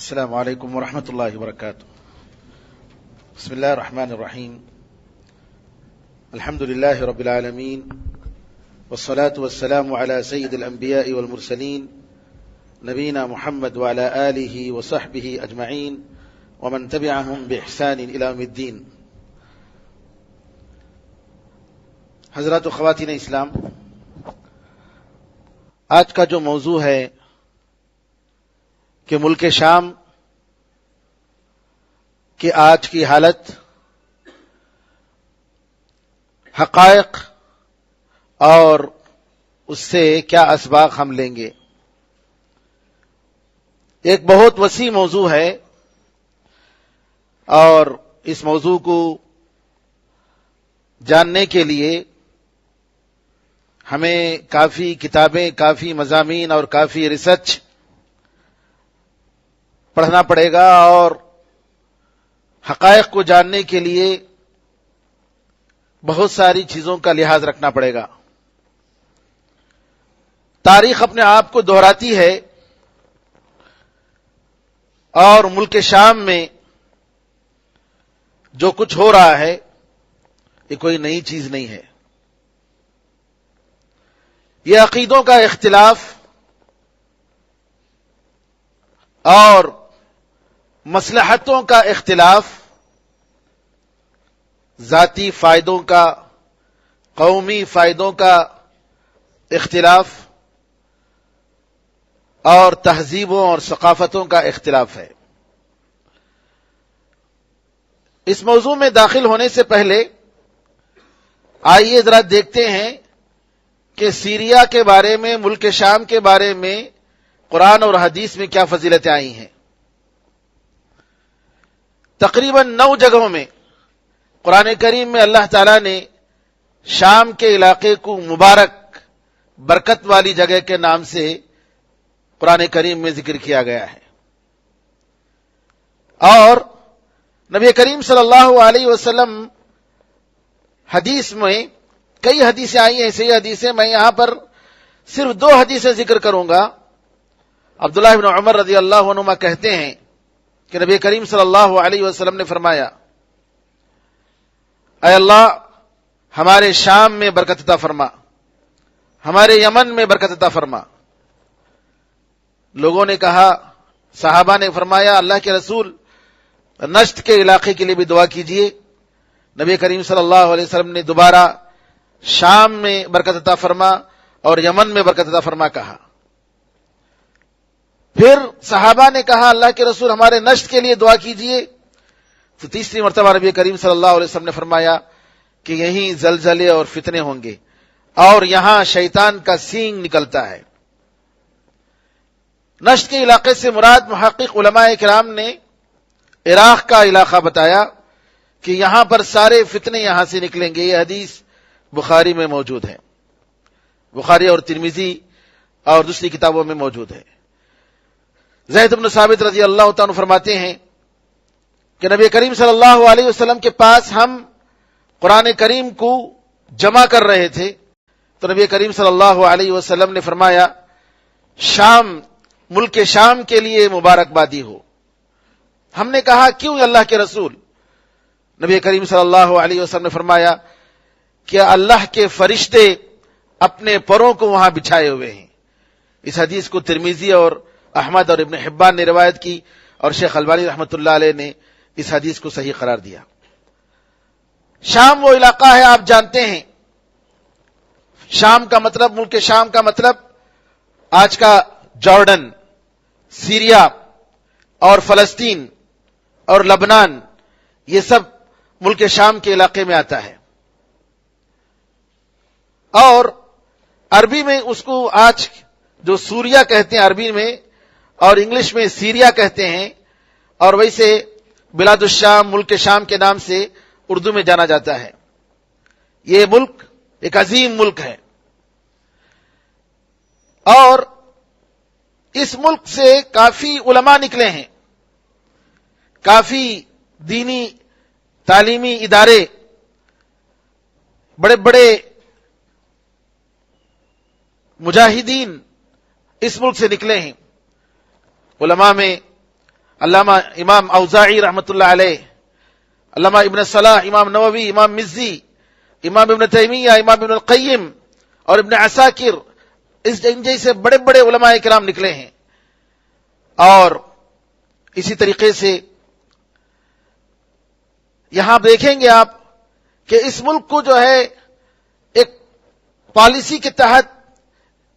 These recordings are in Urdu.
السلام علیکم ورحمۃ اللہ وبرکاتہ. بسم اللہ الرحمن الرحیم. الحمد للہ رب العالمین والصلاة والسلام على سید الانبیاء والمرسلین نبینا محمد وعلى آلہ وصحبہ اجمعین ومن تبعہم بإحسان الی یوم الدین. حضرات و خواتین اسلام، آج کا جو موضوع ہے کہ ملک شام کی آج کی حالت، حقائق اور اس سے کیا اسباق ہم لیں گے، ایک بہت وسیع موضوع ہے. اور اس موضوع کو جاننے کے لیے ہمیں کافی کتابیں، کافی مضامین اور کافی ریسرچ پڑھنا پڑے گا، اور حقائق کو جاننے کے لیے بہت ساری چیزوں کا لحاظ رکھنا پڑے گا. تاریخ اپنے آپ کو دہراتی ہے، اور ملک شام میں جو کچھ ہو رہا ہے یہ کوئی نئی چیز نہیں ہے. یہ عقیدوں کا اختلاف اور مصلحتوں کا اختلاف، ذاتی فائدوں کا، قومی فائدوں کا اختلاف اور تہذیبوں اور ثقافتوں کا اختلاف ہے. اس موضوع میں داخل ہونے سے پہلے آئیے ذرا دیکھتے ہیں کہ سیریا کے بارے میں، ملک شام کے بارے میں قرآن اور حدیث میں کیا فضیلتیں آئی ہیں. تقریباً 9 جگہوں میں قرآن کریم میں اللہ تعالیٰ نے شام کے علاقے کو مبارک، برکت والی جگہ کے نام سے قرآن کریم میں ذکر کیا گیا ہے. اور نبی کریم صلی اللہ علیہ وسلم حدیث میں کئی حدیثیں آئی ہیں، صحیح حدیثیں. میں یہاں پر صرف 2 حدیثیں ذکر کروں گا. عبداللہ بن عمر رضی اللہ عنہما کہتے ہیں کہ نبی کریم صلی اللہ علیہ وسلم نے فرمایا، اے اللہ ہمارے شام میں برکت عطا فرما، ہمارے یمن میں برکت عطا فرما. لوگوں نے کہا، صحابہ نے فرمایا، اللہ کے رسول نجد کے علاقے کے لیے بھی دعا کیجئے. نبی کریم صلی اللہ علیہ وسلم نے دوبارہ شام میں برکت عطا فرما اور یمن میں برکت عطا فرما کہا. پھر صحابہ نے کہا، اللہ کے رسول ہمارے نجد کے لیے دعا کیجئے. تو تیسری مرتبہ نبی کریم صلی اللہ علیہ وسلم نے فرمایا کہ یہیں زلزلے اور فتنے ہوں گے، اور یہاں شیطان کا سینگ نکلتا ہے. نجد کے علاقے سے مراد محقق علماء کرام نے عراق کا علاقہ بتایا کہ یہاں پر سارے فتنے یہاں سے نکلیں گے. یہ حدیث بخاری میں موجود ہے، بخاری اور ترمذی اور دوسری کتابوں میں موجود ہے. زید بن ثابت رضی اللہ تعالیٰ فرماتے ہیں کہ نبی کریم صلی اللہ علیہ وسلم کے پاس ہم قرآن کریم کو جمع کر رہے تھے، تو نبی کریم صلی اللہ علیہ وسلم نے فرمایا، شام، ملک شام کے لیے مبارکبادی ہو. ہم نے کہا، کیوں اللہ کے رسول؟ نبی کریم صلی اللہ علیہ وسلم نے فرمایا کہ اللہ کے فرشتے اپنے پروں کو وہاں بچھائے ہوئے ہیں. اس حدیث کو ترمذی اور احمد اور ابن حبان نے روایت کی، اور شیخ البانی رحمۃ اللہ علیہ نے اس حدیث کو صحیح قرار دیا. شام وہ علاقہ ہے، آپ جانتے ہیں، شام کا مطلب، ملک شام کا مطلب آج کا جارڈن، سیریا اور فلسطین اور لبنان، یہ سب ملک شام کے علاقے میں آتا ہے. اور عربی میں اس کو آج جو سوریا کہتے ہیں عربی میں، اور انگلش میں سیریا کہتے ہیں، اور ویسے بلاد الشام، ملک شام کے نام سے اردو میں جانا جاتا ہے. یہ ملک ایک عظیم ملک ہے، اور اس ملک سے کافی علماء نکلے ہیں، کافی دینی تعلیمی ادارے، بڑے بڑے مجاہدین اس ملک سے نکلے ہیں. علماء میں علامہ امام اوزاعی رحمۃ اللہ علیہ، علامہ ابن صلاح، امام نووی، امام مزی، امام ابن تیمیہ، امام ابن القیم اور ابن عساکر، ان جیسے بڑے بڑے علماء کرام نکلے ہیں. اور اسی طریقے سے یہاں دیکھیں گے آپ کہ اس ملک کو جو ہے ایک پالیسی کے تحت،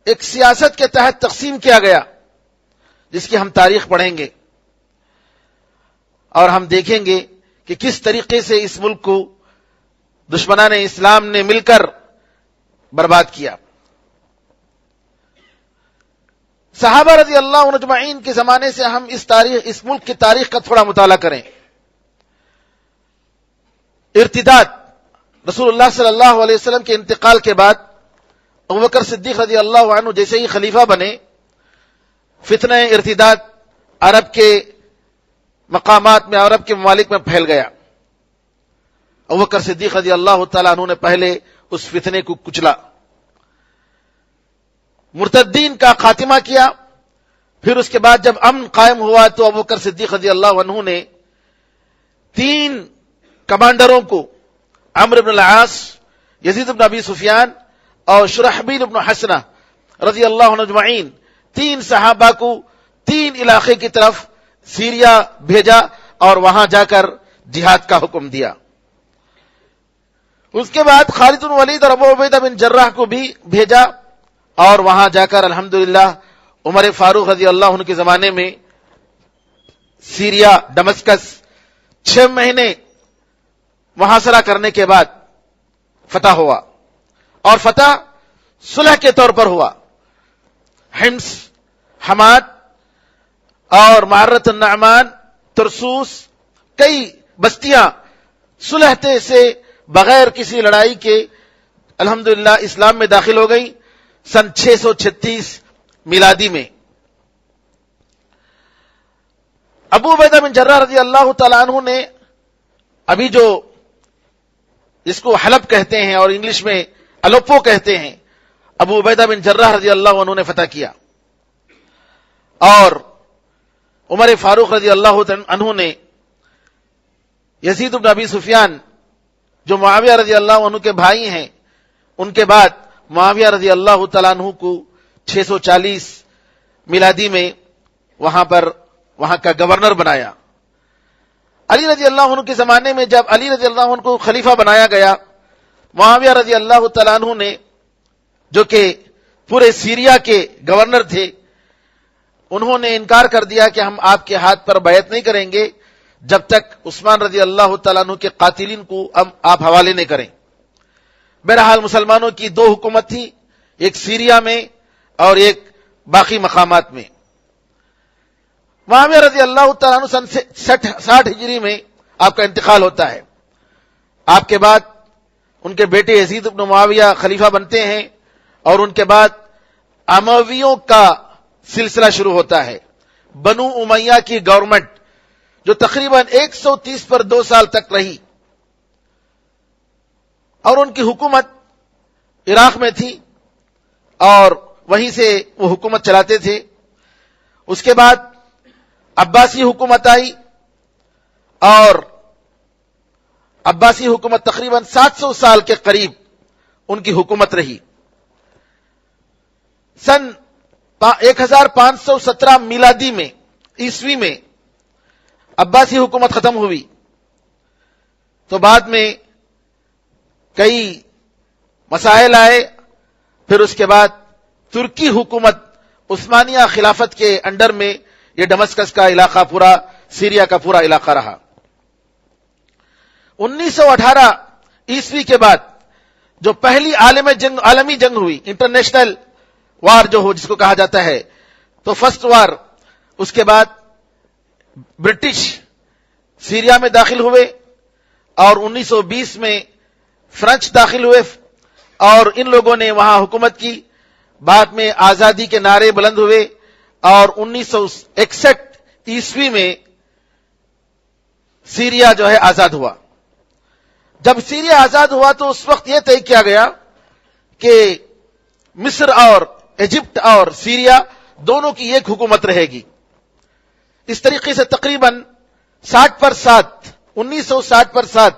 ایک سیاست کے تحت تقسیم کیا گیا، جس کی ہم تاریخ پڑھیں گے اور ہم دیکھیں گے کہ کس طریقے سے اس ملک کو دشمنان اسلام نے مل کر برباد کیا. صحابہ رضی اللہ عنہ اجمعین کے زمانے سے ہم اس ملک کی تاریخ کا تھوڑا مطالعہ کریں. ارتداد، رسول اللہ صلی اللہ علیہ وسلم کے انتقال کے بعد ابوبکر صدیق رضی اللہ عنہ جیسے ہی خلیفہ بنے، فتنہ ارتداد عرب کے مقامات میں، عرب کے ممالک میں پھیل گیا. ابوبکر صدیق رضی اللہ تعالیٰ عنہ نے پہلے اس فتنے کو کچلا، مرتدین کا خاتمہ کیا. پھر اس کے بعد جب امن قائم ہوا تو ابوبکر صدیق رضی اللہ عنہ نے 3 کمانڈروں کو، عمرو بن العاص، یزید بن ابی سفیان اور شرحبیل بن حسنہ رضی اللہ عنہ اجمعین، 3 صحابہ کو 3 علاقے کی طرف سیریا بھیجا اور وہاں جا کر جہاد کا حکم دیا. اس کے بعد خالد بن ولید اور ابو عبیدہ بن جراح کو بھی بھیجا اور وہاں جا کر الحمدللہ عمر فاروق رضی اللہ عنہ کے زمانے میں سیریا، دمشقس 6 مہینے محاصرہ کرنے کے بعد فتح ہوا، اور فتح صلح کے طور پر ہوا. حمص، حماد اور معرۃ النعمان، ترسوس، کئی بستیاں صلح سے بغیر کسی لڑائی کے الحمدللہ اسلام میں داخل ہو گئی سن 636 میلادی میں. ابو عبیدہ بن جراح رضی اللہ تعالیٰ عنہ نے ابھی جو جس کو حلب کہتے ہیں اور انگلش میں الوپو کہتے ہیں، ابو عبیدہ بن جراح رضی اللہ عنہ نے فتح کیا. اور عمر فاروق رضی اللہ عنہ نے یزید بن ابی سفیان جو معاویہ رضی اللہ عنہ کے بھائی ہیں، ان کے بعد معاویہ رضی اللہ تعالیٰ عنہ کو 640 میلادی میں وہاں کا گورنر بنایا. علی رضی اللہ عنہ کے زمانے میں جب علی رضی اللہ عنہ کو خلیفہ بنایا گیا، معاویہ رضی اللہ تعالیٰ عنہ نے، جو کہ پورے سیریا کے گورنر تھے، انہوں نے انکار کر دیا کہ ہم آپ کے ہاتھ پر بیعت نہیں کریں گے جب تک عثمان رضی اللہ تعالیٰ عنہ کے قاتلین کو آپ حوالے نہیں کریں. بہرحال مسلمانوں کی 2 حکومت تھی، ایک سیریا میں اور ایک باقی مقامات میں. معاویہ رضی اللہ تعالیٰ عنہ سن 60 ہجری میں آپ کا انتقال ہوتا ہے. آپ کے بعد ان کے بیٹے یزید بن معاویہ خلیفہ بنتے ہیں اور ان کے بعد امویوں کا سلسلہ شروع ہوتا ہے. بنو امیہ کی گورنمنٹ جو تقریباً 130 پر 2 سال تک رہی، اور ان کی حکومت عراق میں تھی اور وہیں سے وہ حکومت چلاتے تھے. اس کے بعد عباسی حکومت آئی اور عباسی حکومت تقریباً 700 سال کے قریب ان کی حکومت رہی. سن 1517 میلادی میں، عیسوی میں عباسی حکومت ختم ہوئی تو بعد میں کئی مسائل آئے. پھر اس کے بعد ترکی حکومت عثمانیہ خلافت کے انڈر میں یہ دمشقس کا علاقہ، پورا سیریا کا پورا علاقہ رہا. 1918 عیسوی کے بعد جو پہلی عالمی جنگ ہوئی، انٹرنیشنل وار جو ہو جس کو کہا جاتا ہے، تو فرسٹ وار، اس کے بعد برٹش سیریا میں داخل ہوئے اور 1920 میں فرانس داخل ہوئے اور ان لوگوں نے وہاں حکومت کی. بعد میں آزادی کے نعرے بلند ہوئے اور 1961 عیسوی میں سیریا جو ہے آزاد ہوا. جب سیریا آزاد ہوا تو اس وقت یہ طے کیا گیا کہ مصر اور ایجپٹ اور سیریا دونوں کی ایک حکومت رہے گی. اس طریقے سے تقریباً 1960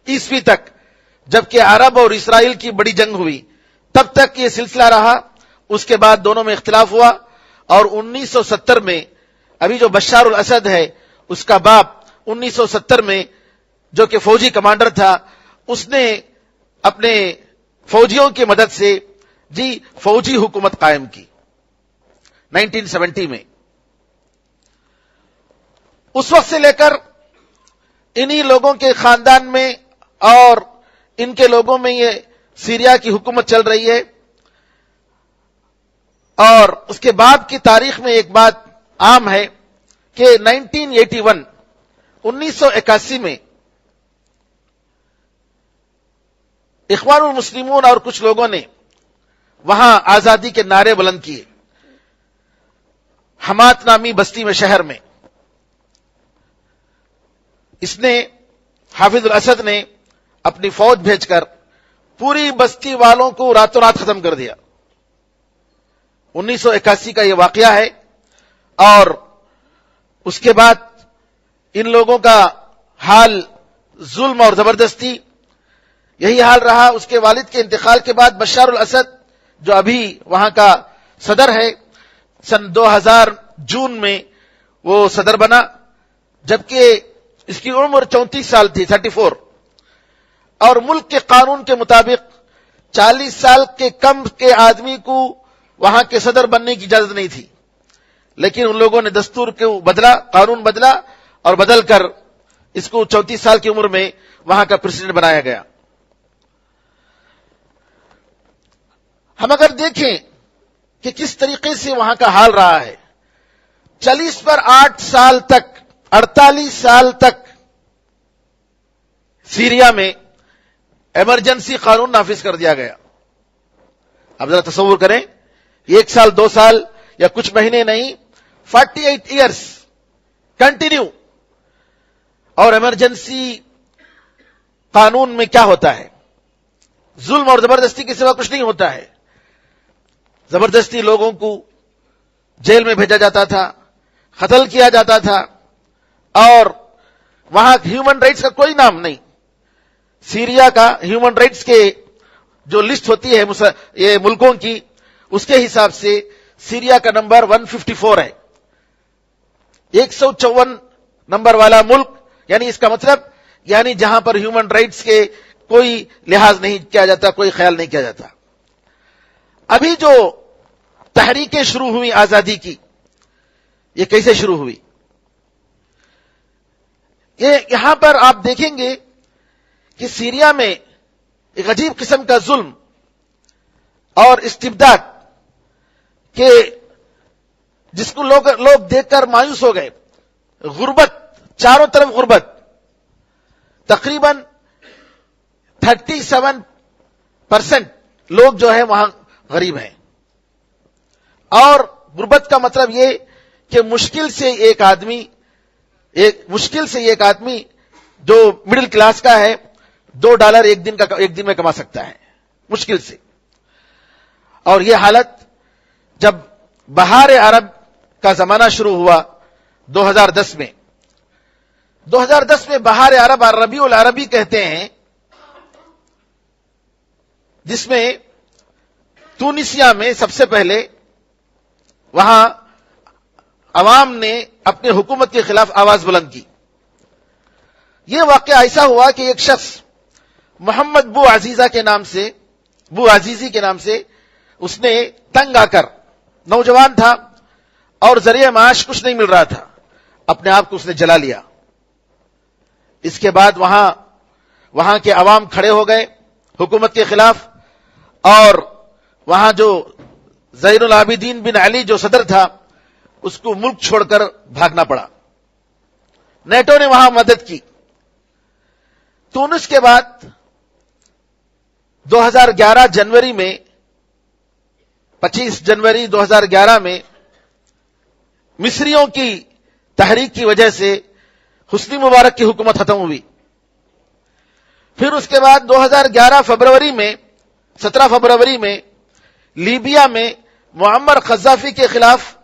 عیسوی تک، جبکہ عرب اور اسرائیل کی بڑی جنگ ہوئی، تب تک یہ سلسلہ رہا. اس کے بعد دونوں میں اختلاف ہوا، اور 1970 میں ابھی جو بشار الاسد ہے اس کا باپ 1970 میں جو کہ فوجی کمانڈر تھا، اس نے اپنے فوجیوں کی مدد سے فوجی حکومت قائم کی 1970 میں. اس وقت سے لے کر انہی لوگوں کے خاندان میں اور ان کے لوگوں میں یہ سیریا کی حکومت چل رہی ہے. اور اس کے بعد کی تاریخ میں ایک بات عام ہے کہ 1981 میں اخوان المسلمون اور کچھ لوگوں نے وہاں آزادی کے نعرے بلند کیے حمات نامی بستی میں، شہر میں. اس نے حافظ الاسد نے اپنی فوج بھیج کر پوری بستی والوں کو راتوں رات ختم کر دیا. 1981 کا یہ واقعہ ہے. اور اس کے بعد ان لوگوں کا حال ظلم اور زبردستی یہی حال رہا. اس کے والد کے انتقال کے بعد بشار الاسد جو ابھی وہاں کا صدر ہے، سن 2000 جون میں وہ صدر بنا، جبکہ اس کی عمر 34 سال تھی، 34. اور ملک کے قانون کے مطابق 40 سال کے کم کے آدمی کو وہاں کے صدر بننے کی اجازت نہیں تھی. لیکن ان لوگوں نے دستور کو بدلا، قانون بدلا، اور بدل کر اس کو 34 سال کی عمر میں وہاں کا پریزیڈنٹ بنایا گیا. ہم اگر دیکھیں کہ کس طریقے سے وہاں کا حال رہا ہے، 40 پر 8 سال تک، 48 سال تک سیریا میں ایمرجنسی قانون نافذ کر دیا گیا. اب ذرا تصور کریں، 1 سال 2 سال یا کچھ مہینے نہیں، 48 ایئرس کنٹینیو. اور ایمرجنسی قانون میں کیا ہوتا ہے؟ ظلم اور زبردستی کے سوا کچھ نہیں ہوتا ہے. زبردستی لوگوں کو جیل میں بھیجا جاتا تھا، قتل کیا جاتا تھا، اور وہاں ہیومن رائٹس کا کوئی نام نہیں. سیریا کا ہیومن رائٹس کے جو لسٹ ہوتی ہے یہ ملکوں کی، اس کے حساب سے سیریا کا نمبر 154 ہے. 154 نمبر والا ملک، یعنی اس کا مطلب یعنی جہاں پر ہیومن رائٹس کے کوئی لحاظ نہیں کیا جاتا، کوئی خیال نہیں کیا جاتا. ابھی جو تحریکیں شروع ہوئی آزادی کی، یہ کیسے شروع ہوئی؟ یہاں پر آپ دیکھیں گے کہ سیریا میں ایک عجیب قسم کا ظلم اور استبداد کہ جس کو لوگ دیکھ کر مایوس ہو گئے. غربت، چاروں طرف غربت. تقریباً 37% لوگ جو ہے وہاں غریب ہیں. اور غربت کا مطلب یہ کہ مشکل سے ایک آدمی جو مڈل کلاس کا ہے $2 ایک دن میں کما سکتا ہے، مشکل سے. اور یہ حالت جب بہار عرب کا زمانہ شروع ہوا 2010 میں. 2010 میں بہار عرب ربیع العربی کہتے ہیں، جس میں تونسیا میں سب سے پہلے وہاں عوام نے اپنے حکومت کے خلاف آواز بلند کی. یہ واقعہ ایسا ہوا کہ ایک شخص محمد بو عزیزی کے نام سے اس نے تنگ آ کر، نوجوان تھا اور ذریعہ معاش کچھ نہیں مل رہا تھا، اپنے آپ کو اس نے جلا لیا. اس کے بعد وہاں کے عوام کھڑے ہو گئے حکومت کے خلاف، اور وہاں جو زین العابدین بن علی جو صدر تھا اس کو ملک چھوڑ کر بھاگنا پڑا. نیٹو نے وہاں مدد کی. تونس کے بعد 2011 جنوری میں 25 جنوری 2011 میں مصریوں کی تحریک کی وجہ سے حسنی مبارک کی حکومت ختم ہوئی. پھر اس کے بعد 2011 فروری میں 17 فروری میں لیبیا میں معمر قذافی کے خلاف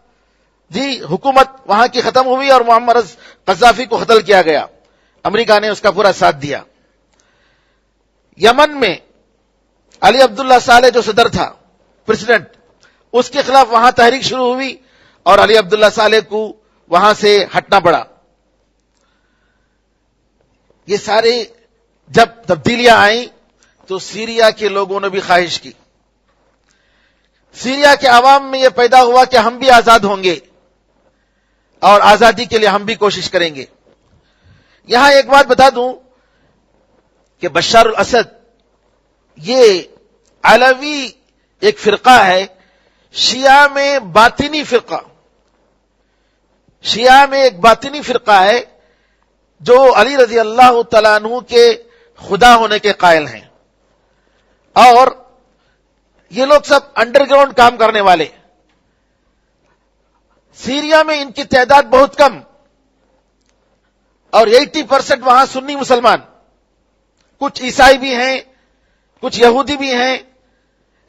جی حکومت وہاں کی ختم ہوئی اور معمر قذافی کو قتل کیا گیا. امریکہ نے اس کا پورا ساتھ دیا. یمن میں علی عبداللہ صالح جو صدر تھا، پریزیڈنٹ، اس کے خلاف وہاں تحریک شروع ہوئی اور علی عبداللہ صالح کو وہاں سے ہٹنا پڑا. یہ سارے جب تبدیلیاں آئیں تو سیریا کے لوگوں نے بھی خواہش کی. سیریا کے عوام میں یہ پیدا ہوا کہ ہم بھی آزاد ہوں گے اور آزادی کے لیے ہم بھی کوشش کریں گے. یہاں ایک بات بتا دوں کہ بشار الاسد یہ علوی ایک فرقہ ہے، شیعہ میں باطنی فرقہ، شیعہ میں ایک باطنی فرقہ ہے جو علی رضی اللہ تعالیٰ عنہ کے خدا ہونے کے قائل ہیں، اور یہ لوگ سب انڈر گراؤنڈ کام کرنے والے. سیریا میں ان کی تعداد بہت کم اور 80% وہاں سنی مسلمان، کچھ عیسائی بھی ہیں، کچھ یہودی بھی ہیں،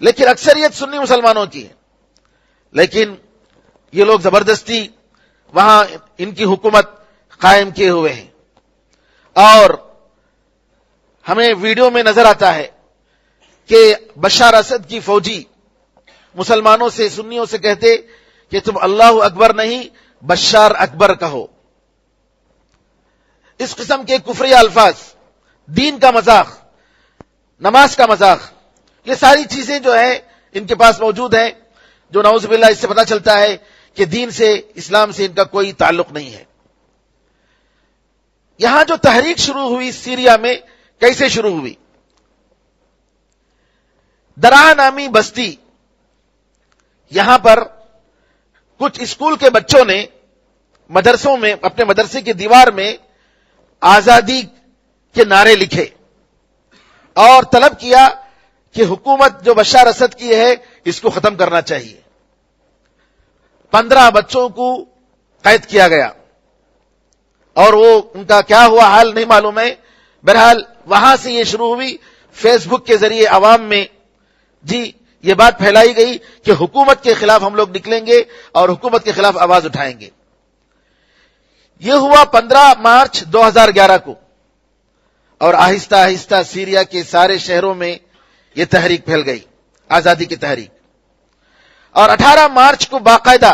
لیکن اکثریت سنی مسلمانوں کی ہے. لیکن یہ لوگ زبردستی وہاں ان کی حکومت قائم کیے ہوئے ہیں. اور ہمیں ویڈیو میں نظر آتا ہے کہ بشار اسد کی فوجی مسلمانوں سے، سنیوں سے کہتے کہ تم اللہ اکبر نہیں بشار اکبر کہو. اس قسم کے کفری الفاظ، دین کا مذاق، نماز کا مذاق، یہ ساری چیزیں جو ہے ان کے پاس موجود ہیں، جو نعوذ باللہ اس سے پتہ چلتا ہے کہ دین سے، اسلام سے ان کا کوئی تعلق نہیں ہے. یہاں جو تحریک شروع ہوئی سیریا میں، کیسے شروع ہوئی؟ درعا نامی بستی، یہاں پر کچھ اسکول کے بچوں نے مدرسوں میں، اپنے مدرسے کی دیوار میں آزادی کے نعرے لکھے اور طلب کیا کہ حکومت جو بشار اسد کی ہے اس کو ختم کرنا چاہیے. 15 بچوں کو قید کیا گیا اور وہ ان کا کیا ہوا حال نہیں معلوم ہے. بہرحال وہاں سے یہ شروع ہوئی، فیس بک کے ذریعے عوام میں جی یہ بات پھیلائی گئی کہ حکومت کے خلاف ہم لوگ نکلیں گے اور حکومت کے خلاف آواز اٹھائیں گے. یہ ہوا 15 مارچ 2011 کو، اور آہستہ آہستہ سیریا کے سارے شہروں میں یہ تحریک پھیل گئی، آزادی کی تحریک. اور 18 مارچ کو باقاعدہ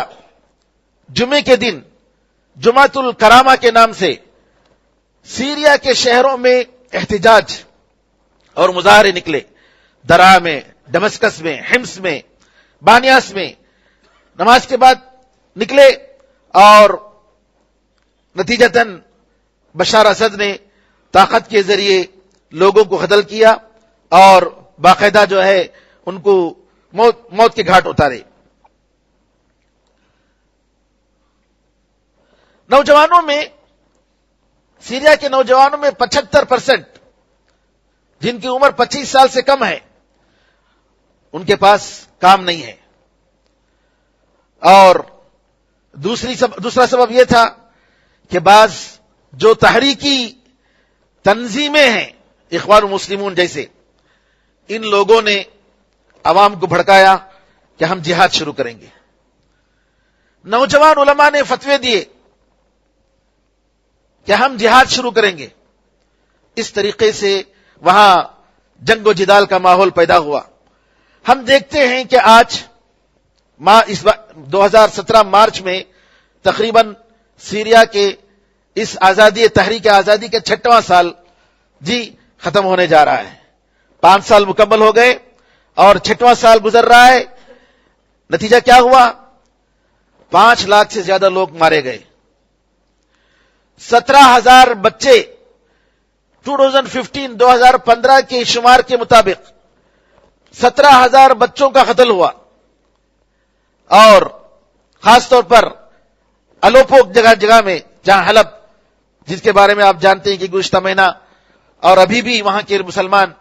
جمعے کے دن جمعۃ الکرامہ کے نام سے سیریا کے شہروں میں احتجاج اور مظاہرے نکلے. درعا میں، دمشقس میں، حمص میں، بانیاس میں نماز کے بعد نکلے اور نتیجتاً بشار اسد نے طاقت کے ذریعے لوگوں کو قتل کیا اور باقاعدہ جو ہے ان کو موت کے گھاٹ اتارے. نوجوانوں میں، سیریا کے نوجوانوں میں 75% جن کی عمر 25 سال سے کم ہے ان کے پاس کام نہیں ہے. اور دوسرا سبب یہ تھا کہ بعض جو تحریکی تنظیمیں ہیں، اخوان المسلمون جیسے، ان لوگوں نے عوام کو بھڑکایا کہ ہم جہاد شروع کریں گے. نوجوان علماء نے فتوے دیے کہ ہم جہاد شروع کریں گے. اس طریقے سے وہاں جنگ و جدال کا ماحول پیدا ہوا. ہم دیکھتے ہیں کہ آج 2017 مارچ میں تقریباً سیریا کے اس تحریک آزادی کے 6واں سال جی ختم ہونے جا رہا ہے. 5 سال مکمل ہو گئے اور 6واں سال گزر رہا ہے. نتیجہ کیا ہوا؟ 5 لاکھ سے زیادہ لوگ مارے گئے. 17,000 بچے 2015 کے شمار کے مطابق 17,000 بچوں کا قتل ہوا. اور خاص طور پر الوپو جگہ میں، جہاں حلب، جس کے بارے میں آپ جانتے ہیں کہ گزشتہ مہینہ اور ابھی بھی وہاں کے مسلمان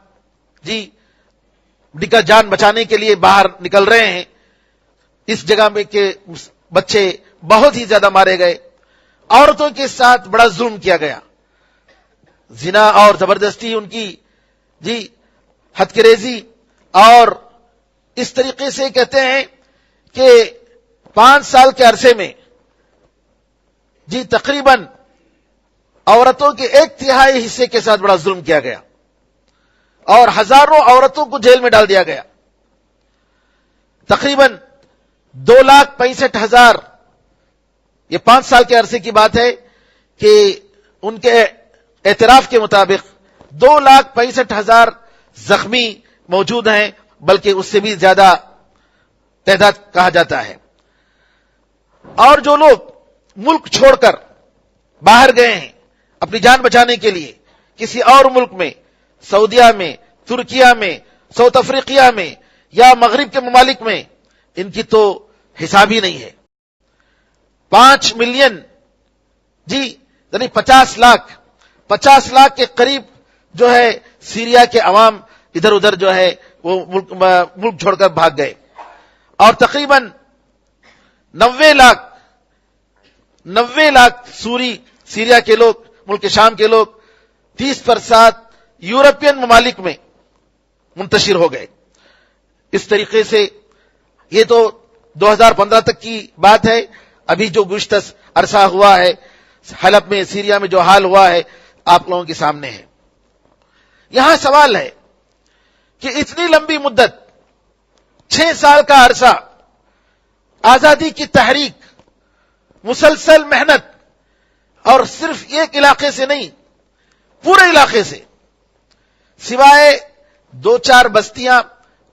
جی جان بچانے کے لیے باہر نکل رہے ہیں، اس جگہ میں کے بچے بہت ہی زیادہ مارے گئے. عورتوں کے ساتھ بڑا ظلم کیا گیا، زنا اور زبردستی ان کی جی ہتکریزی. اور اس طریقے سے کہتے ہیں کہ 5 سال کے عرصے میں جی تقریباً عورتوں کے 1/3 حصے کے ساتھ بڑا ظلم کیا گیا اور ہزاروں عورتوں کو جیل میں ڈال دیا گیا. تقریباً 2,65,000 یہ 5 سال کے عرصے کی بات ہے کہ ان کے اعتراف کے مطابق 2,65,000 زخمی موجود ہیں، بلکہ اس سے بھی زیادہ تعداد کہا جاتا ہے. اور جو لوگ ملک چھوڑ کر باہر گئے ہیں اپنی جان بچانے کے لیے کسی اور ملک میں، سعودیہ میں، ترکیہ میں، ساؤتھ افریقہ میں یا مغرب کے ممالک میں، ان کی تو حساب ہی نہیں ہے. 5 ملین جی یعنی 50 لاکھ کے قریب جو ہے سیریا کے عوام ادھر ادھر جو ہے وہ ملک چھوڑ کر بھاگ گئے. اور تقریباً 90 لاکھ سیریا کے لوگ، ملک شام کے لوگ 30% یورپین ممالک میں منتشر ہو گئے. اس طریقے سے یہ تو 2015 تک کی بات ہے. ابھی جو گزشتہ عرصہ ہوا ہے حلب میں، سیریا میں جو حال ہوا ہے آپ لوگوں کے سامنے ہے. یہاں سوال ہے کہ اتنی لمبی مدت 6 سال کا عرصہ آزادی کی تحریک، مسلسل محنت، اور صرف ایک علاقے سے نہیں پورے علاقے سے، سوائے 2-4 بستیاں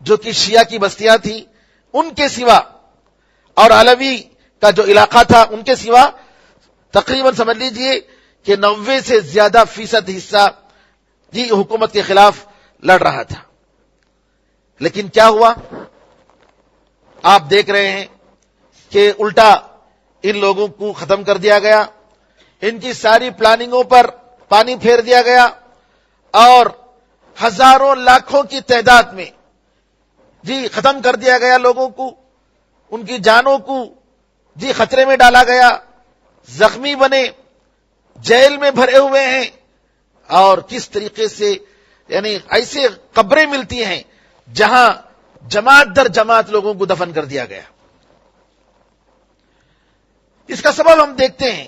جو کہ شیعہ کی بستیاں تھیں ان کے سوا، اور علوی کا جو علاقہ تھا ان کے سوا، تقریباً سمجھ لیجئے کہ 90 سے زیادہ فیصد حصہ جی حکومت کے خلاف لڑ رہا تھا. لیکن کیا ہوا؟ آپ دیکھ رہے ہیں کہ الٹا ان لوگوں کو ختم کر دیا گیا، ان کی ساری پلاننگوں پر پانی پھیر دیا گیا، اور ہزاروں لاکھوں کی تعداد میں جی ختم کر دیا گیا. لوگوں کو، ان کی جانوں کو جی خطرے میں ڈالا گیا، زخمی بنے، جیل میں بھرے ہوئے ہیں. اور کس طریقے سے یعنی ایسے قبریں ملتی ہیں جہاں جماعت در جماعت لوگوں کو دفن کر دیا گیا. اس کا سبب ہم دیکھتے ہیں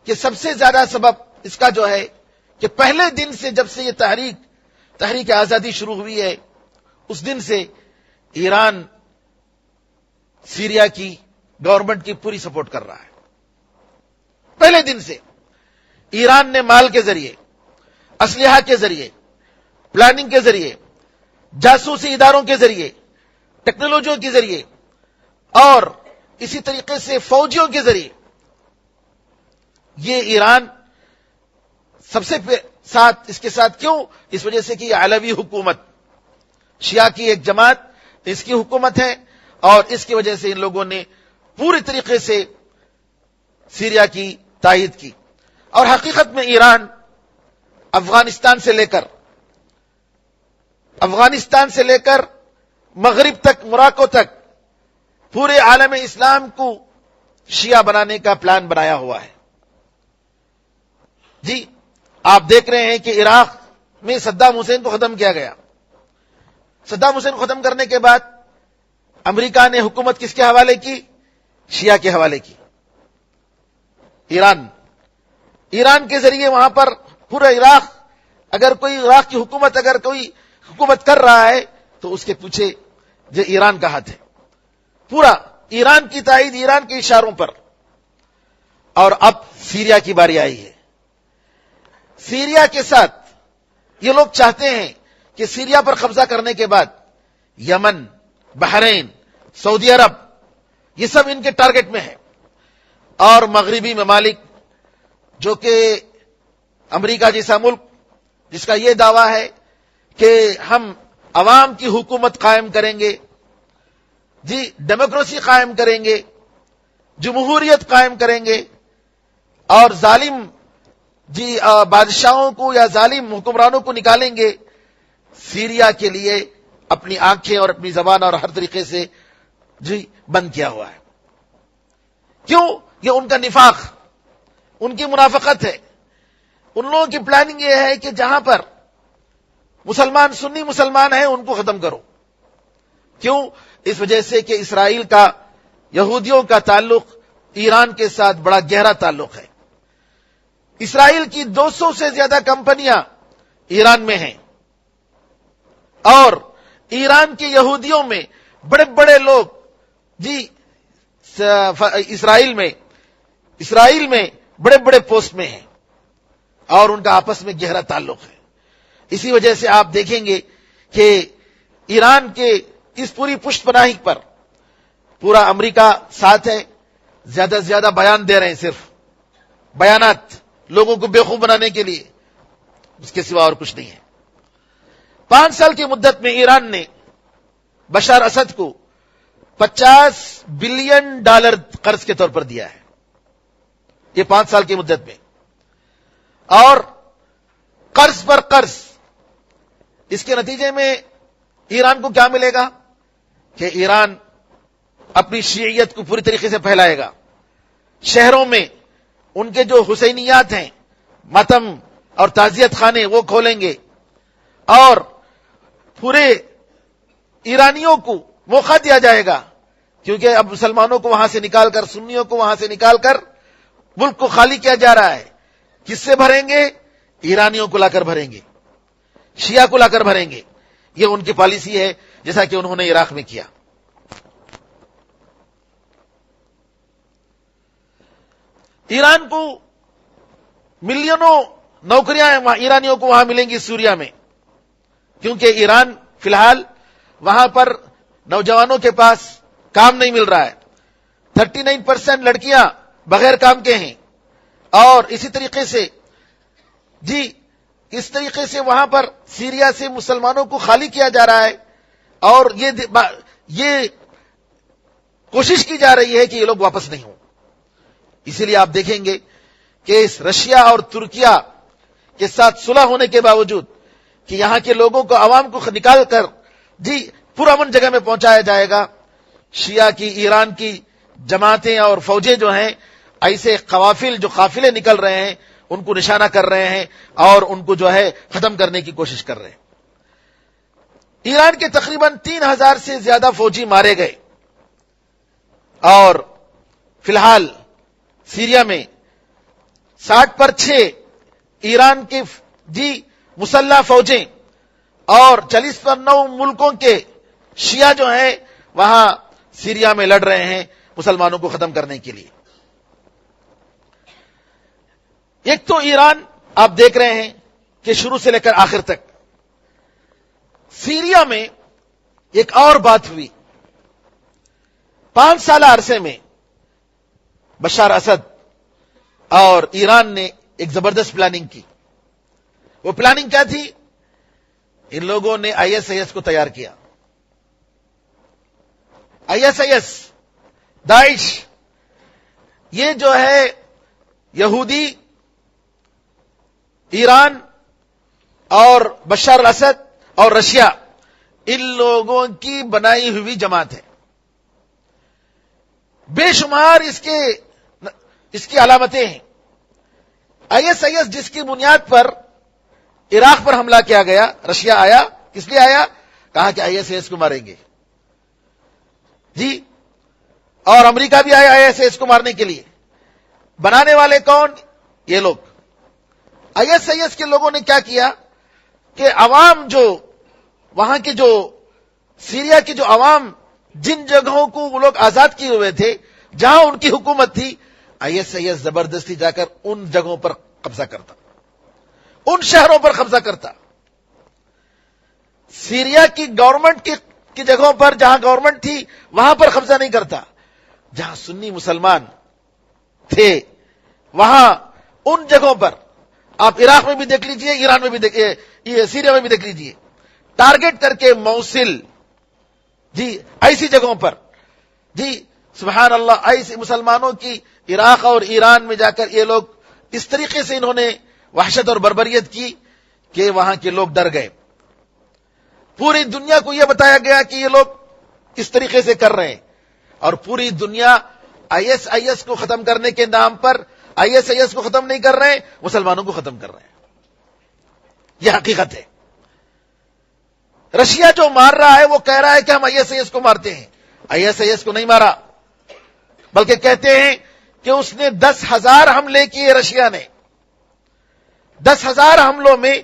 کہ سب سے زیادہ سبب اس کا جو ہے کہ پہلے دن سے جب سے یہ تحریک آزادی شروع ہوئی ہے اس دن سے ایران سیریا کی گورنمنٹ کی پوری سپورٹ کر رہا ہے. پہلے دن سے ایران نے مال کے ذریعے، اسلحہ کے ذریعے، پلاننگ کے ذریعے، جاسوسی اداروں کے ذریعے، ٹیکنالوجیوں کے ذریعے، اور اسی طریقے سے فوجیوں کے ذریعے یہ ایران سب سے ساتھ اس کے ساتھ کیوں؟ اس وجہ سے کہ یہ علوی حکومت، شیعہ کی ایک جماعت اس کی حکومت ہے، اور اس کی وجہ سے ان لوگوں نے پوری طریقے سے سیریا کی تائید کی. اور حقیقت میں ایران افغانستان سے لے کر مغرب تک، موراکو تک پورے عالم اسلام کو شیعہ بنانے کا پلان بنایا ہوا ہے. جی آپ دیکھ رہے ہیں کہ عراق میں صدام حسین کو ختم کیا گیا. صدام حسین کو ختم کرنے کے بعد امریکہ نے حکومت کس کے حوالے کی؟ شیعہ کے حوالے کی. ایران کے ذریعے وہاں پر پورا عراق، اگر کوئی عراق کی حکومت اگر کوئی حکومت کر رہا ہے تو اس کے پیچھے جو ایران کا ہاتھ ہے، پورا ایران کی تائید، ایران کے اشاروں پر. اور اب سیریا کی باری آئی ہے. سیریا کے ساتھ یہ لوگ چاہتے ہیں کہ سیریا پر قبضہ کرنے کے بعد یمن، بحرین، سعودی عرب، یہ سب ان کے ٹارگٹ میں ہے. اور مغربی ممالک جو کہ امریکہ جیسا ملک جس کا یہ دعویٰ ہے کہ ہم عوام کی حکومت قائم کریں گے، جی ڈیموکریسی قائم کریں گے، جمہوریت قائم کریں گے، اور ظالم جی بادشاہوں کو یا ظالم حکمرانوں کو نکالیں گے. سیریا کے لیے اپنی آنکھیں اور اپنی زبان اور ہر طریقے سے جی بند کیا ہوا ہے. کیوں؟ یہ ان کا نفاق، ان کی منافقت ہے. ان لوگوں کی پلاننگ یہ ہے کہ جہاں پر مسلمان، سنی مسلمان ہیں ان کو ختم کرو. کیوں؟ اس وجہ سے کہ اسرائیل کا، یہودیوں کا تعلق ایران کے ساتھ بڑا گہرا تعلق ہے. اسرائیل کی 200 سے زیادہ کمپنیاں ایران میں ہیں اور ایران کے یہودیوں میں بڑے بڑے لوگ اسرائیل میں بڑے بڑے پوسٹ میں ہیں اور ان کا آپس میں گہرا تعلق ہے. اسی وجہ سے آپ دیکھیں گے کہ ایران کے اس پوری پشت پناہی پر پورا امریکہ ساتھ ہے. زیادہ سے زیادہ بیان دے رہے ہیں، صرف بیانات لوگوں کو بیوقوف بنانے کے لیے، اس کے سوا اور کچھ نہیں ہے. 5 سال کی مدت میں ایران نے بشار اسد کو $50 بلین قرض کے طور پر دیا ہے. یہ 5 سال کی مدت میں، اور قرض پر قرض. اس کے نتیجے میں ایران کو کیا ملے گا کہ ایران اپنی شیعیت کو پوری طریقے سے پھیلائے گا. شہروں میں ان کے جو حسینیات ہیں، ماتم اور تعزیت خانے، وہ کھولیں گے اور پورے ایرانیوں کو موقع دیا جائے گا، کیونکہ اب مسلمانوں کو وہاں سے نکال کر، سنیوں کو وہاں سے نکال کر ملک کو خالی کیا جا رہا ہے. کس سے بھریں گے؟ ایرانیوں کو لا کر بھریں گے، شیعہ کو لا کر بھریں گے. یہ ان کی پالیسی ہے، جیسا کہ انہوں نے عراق میں کیا. ایران کو ملینوں نوکریاں ایرانیوں کو وہاں ملیں گی سوریا میں، کیونکہ ایران فی الحال وہاں پر نوجوانوں کے پاس کام نہیں مل رہا ہے. 39% لڑکیاں بغیر کام کے ہیں، اور اسی طریقے سے اس طریقے سے وہاں پر سیریا سے مسلمانوں کو خالی کیا جا رہا ہے، اور یہ کوشش کی جا رہی ہے کہ یہ لوگ واپس نہیں ہوں. اسی لیے آپ دیکھیں گے کہ اس رشیا اور ترکیہ کے ساتھ صلح ہونے کے باوجود کہ یہاں کے لوگوں کو، عوام کو نکال کر پرامن جگہ میں پہنچایا جائے گا، شیعہ کی ایران کی جماعتیں اور فوجیں جو ہیں ایسے قافلے نکل رہے ہیں، ان کو نشانہ کر رہے ہیں اور ان کو جو ہے ختم کرنے کی کوشش کر رہے ہیں. ایران کے تقریباً 3000 سے زیادہ فوجی مارے گئے، اور فی الحال سیریا میں 60/6 ایران کے مسلح فوجیں اور 40/9 ملکوں کے شیعہ جو ہیں وہاں سیریا میں لڑ رہے ہیں مسلمانوں کو ختم کرنے کے لیے. ایک تو ایران آپ دیکھ رہے ہیں کہ شروع سے لے کر آخر تک سیریا میں ایک اور بات ہوئی. 5 سالہ عرصے میں بشار اسد اور ایران نے ایک زبردست پلاننگ کی. وہ پلاننگ کیا تھی؟ ان لوگوں نے ISIS کو تیار کیا. ISIS، داعش، یہ جو ہے یہودی، ایران اور بشار الاسد اور رشیا، ان لوگوں کی بنائی ہوئی جماعت ہے. بے شمار اس کی علامتیں ہیں. ISIS جس کی بنیاد پر عراق پر حملہ کیا گیا، رشیا آیا، کس لیے آیا؟ کہا کہ ISIS کو ماریں گے. اور امریکہ بھی آیا ISIS کو مارنے کے لیے. بنانے والے کون؟ یہ لوگ. ISIS کے لوگوں نے کیا کیا کہ عوام جو وہاں کے جو سیریا کے جو عوام جن جگہوں کو وہ لوگ آزاد کیے ہوئے تھے، جہاں ان کی حکومت تھی، ISIS زبردستی جا کر ان جگہوں پر قبضہ کرتا، ان شہروں پر قبضہ کرتا. سیریا کی گورنمنٹ کی جگہوں پر جہاں گورنمنٹ تھی وہاں پر قبضہ نہیں کرتا. جہاں سنی مسلمان تھے وہاں ان جگہوں پر، آپ عراق میں بھی دیکھ لیجئے، ایران میں بھی دیکھیے، سیریا میں بھی دیکھ لیجئے، ٹارگٹ کر کے موصل، ایسی جگہوں پر، سبحان اللہ، ایسے مسلمانوں کی عراق اور ایران میں جا کر یہ لوگ اس طریقے سے انہوں نے وحشت اور بربریت کی کہ وہاں کے لوگ ڈر گئے. پوری دنیا کو یہ بتایا گیا کہ یہ لوگ اس طریقے سے کر رہے ہیں، اور پوری دنیا ISIS کو ختم کرنے کے نام پر ISIS کو ختم نہیں کر رہے ہیں، مسلمانوں کو ختم کر رہے ہیں. یہ حقیقت ہے. رشیا جو مار رہا ہے وہ کہہ رہا ہے کہ ہم ISIS کو مارتے ہیں. ISIS کو نہیں مارا، بلکہ کہتے ہیں کہ اس نے 10,000 حملے کیے رشیا نے. 10,000 حملوں میں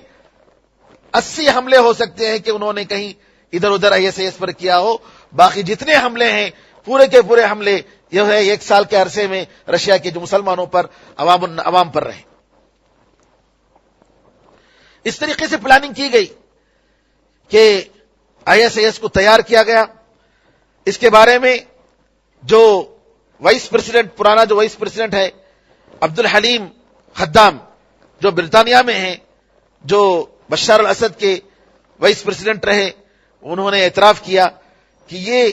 80 حملے ہو سکتے ہیں کہ انہوں نے کہیں ادھر ادھر ISIS پر کیا ہو. باقی جتنے حملے ہیں پورے کے پورے حملے یہ ہے 1 سال کے عرصے میں رشیا کے جو مسلمانوں پر عوام پر رہے. اس طریقے سے پلاننگ کی گئی کہ ISIS کو تیار کیا گیا. اس کے بارے میں جو وائس پریزیڈنٹ پرانا جو وائس پریزیڈنٹ ہے عبد الحلیم خدام جو برطانیہ میں ہیں, جو بشار الاسد کے وائس پریزیڈنٹ رہے, انہوں نے اعتراف کیا کہ یہ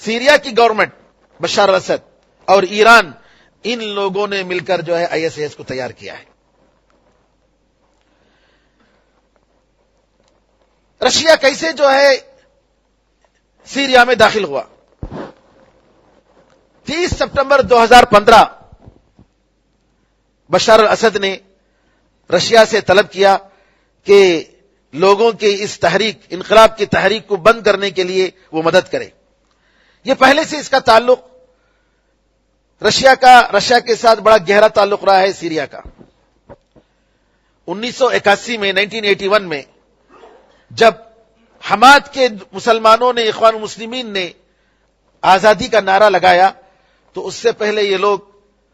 سیریا کی گورنمنٹ بشار الاسد اور ایران ان لوگوں نے مل کر جو ہے ISIS کو تیار کیا ہے. رشیا کیسے جو ہے سیریا میں داخل ہوا؟ 30 سپٹمبر 2015 بشار الاسد نے رشیا سے طلب کیا کہ لوگوں کے اس تحریک انقلاب کی تحریک کو بند کرنے کے لیے وہ مدد کرے. یہ پہلے سے اس کا تعلق رشیا کے ساتھ بڑا گہرا تعلق رہا ہے سیریا کا. 1981 میں 1981 میں جب حماد کے مسلمانوں نے اخوان المسلمین نے آزادی کا نعرہ لگایا تو اس سے پہلے یہ لوگ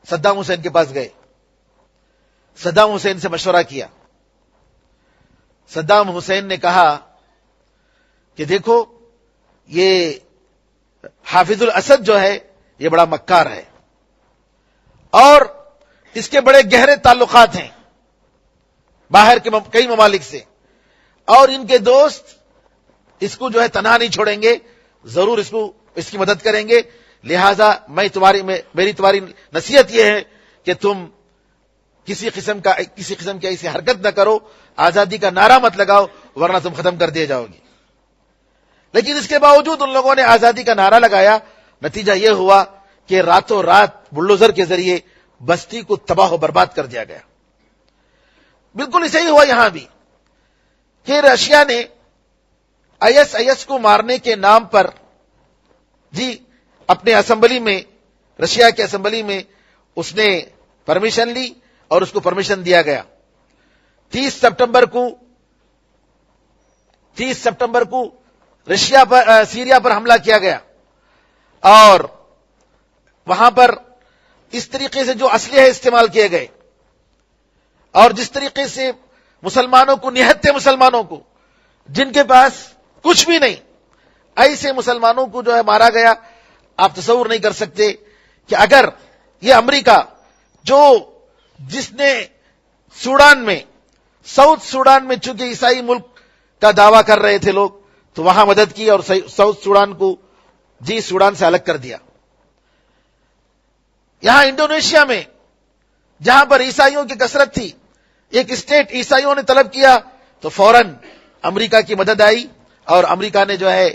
صدام حسین کے پاس گئے, صدام حسین سے مشورہ کیا. صدام حسین نے کہا کہ دیکھو یہ حافظ الاسد جو ہے یہ بڑا مکار ہے اور اس کے بڑے گہرے تعلقات ہیں باہر کے کئی ممالک سے, اور ان کے دوست اس کو جو ہے تنہا نہیں چھوڑیں گے, ضرور اس کی مدد کریں گے. لہذا میری تمہاری نصیحت یہ ہے کہ تم کسی قسم کی ایسی حرکت نہ کرو, آزادی کا نعرہ مت لگاؤ ورنہ تم ختم کر دیے جاؤ گے. لیکن اس کے باوجود ان لوگوں نے آزادی کا نعرہ لگایا. نتیجہ یہ ہوا کہ راتوں رات بلڈوزر کے ذریعے بستی کو تباہ و برباد کر دیا گیا. بالکل ایسا ہی ہوا یہاں بھی کہ رشیا نے ISIS کو مارنے کے نام پر اپنے اسمبلی میں, رشیا کے اسمبلی میں اس نے پرمیشن لی اور اس کو پرمیشن دیا گیا. 30 سپٹمبر کو سیریا پر حملہ کیا گیا اور وہاں پر اس طریقے سے جو اسلحے استعمال کیے گئے اور جس طریقے سے مسلمانوں کو, نہتے مسلمانوں کو جن کے پاس کچھ بھی نہیں, ایسے مسلمانوں کو جو ہے مارا گیا. آپ تصور نہیں کر سکتے کہ اگر یہ امریکہ جس نے ساؤتھ سوڈان میں چونکہ عیسائی ملک کا دعویٰ کر رہے تھے لوگ, تو وہاں مدد کی اور ساؤتھ سوڈان کو سوڈان سے الگ کر دیا. یہاں انڈونیشیا میں جہاں پر عیسائیوں کی کثرت تھی, ایک اسٹیٹ عیسائیوں نے طلب کیا تو فوراً امریکہ کی مدد آئی اور امریکہ نے جو ہے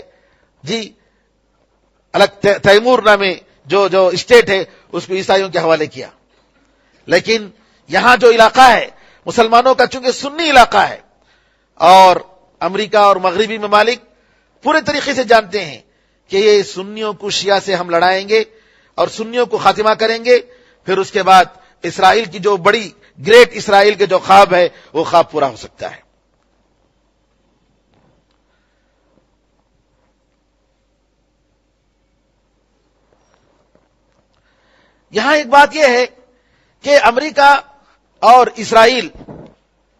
الگ تیمور نامے جو اسٹیٹ ہے اس کو عیسائیوں کے حوالے کیا. لیکن یہاں جو علاقہ ہے مسلمانوں کا چونکہ سنی علاقہ ہے اور امریکہ اور مغربی ممالک پورے طریقے سے جانتے ہیں کہ یہ سنیوں کو شیعہ سے ہم لڑائیں گے اور سنیوں کو خاتمہ کریں گے, پھر اس کے بعد اسرائیل کی جو بڑی گریٹ اسرائیل کے جو خواب ہے وہ خواب پورا ہو سکتا ہے. یہاں ایک بات یہ ہے کہ امریکہ اور اسرائیل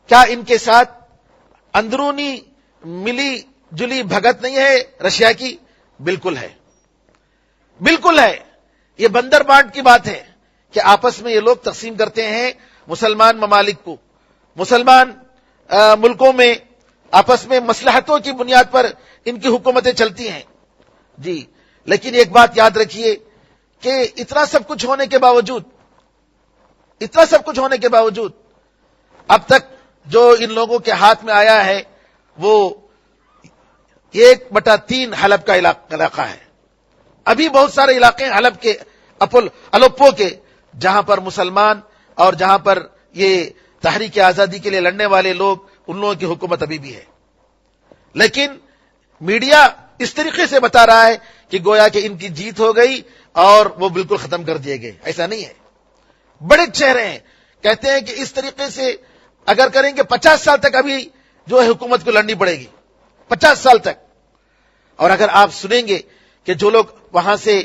کیا ان کے ساتھ اندرونی ملی جلی بھگت نہیں ہے رشیا کی؟ بالکل ہے, بالکل ہے. یہ بندر بانٹ کی بات ہے کہ آپس میں یہ لوگ تقسیم کرتے ہیں مسلمان ممالک کو. مسلمان ملکوں میں آپس میں مصلحتوں کی بنیاد پر ان کی حکومتیں چلتی ہیں لیکن ایک بات یاد رکھیے کہ اتنا سب کچھ ہونے کے باوجود اب تک جو ان لوگوں کے ہاتھ میں آیا ہے وہ 1/3 حلب کا علاقہ ہے. ابھی بہت سارے علاقے ہیں حلب کے, الپو کے, جہاں پر مسلمان اور جہاں پر یہ تحریک آزادی کے لیے لڑنے والے لوگ, ان لوگوں کی حکومت ابھی بھی ہے. لیکن میڈیا اس طریقے سے بتا رہا ہے کہ گویا کہ ان کی جیت ہو گئی اور وہ بالکل ختم کر دیے گئے. ایسا نہیں ہے. بڑے چہرے ہیں، کہتے ہیں کہ اس طریقے سے اگر کریں گے 50 سال تک ابھی جو ہے حکومت کو لڑنی پڑے گی، 50 سال تک۔ اور اگر آپ سنیں گے کہ جو لوگ وہاں سے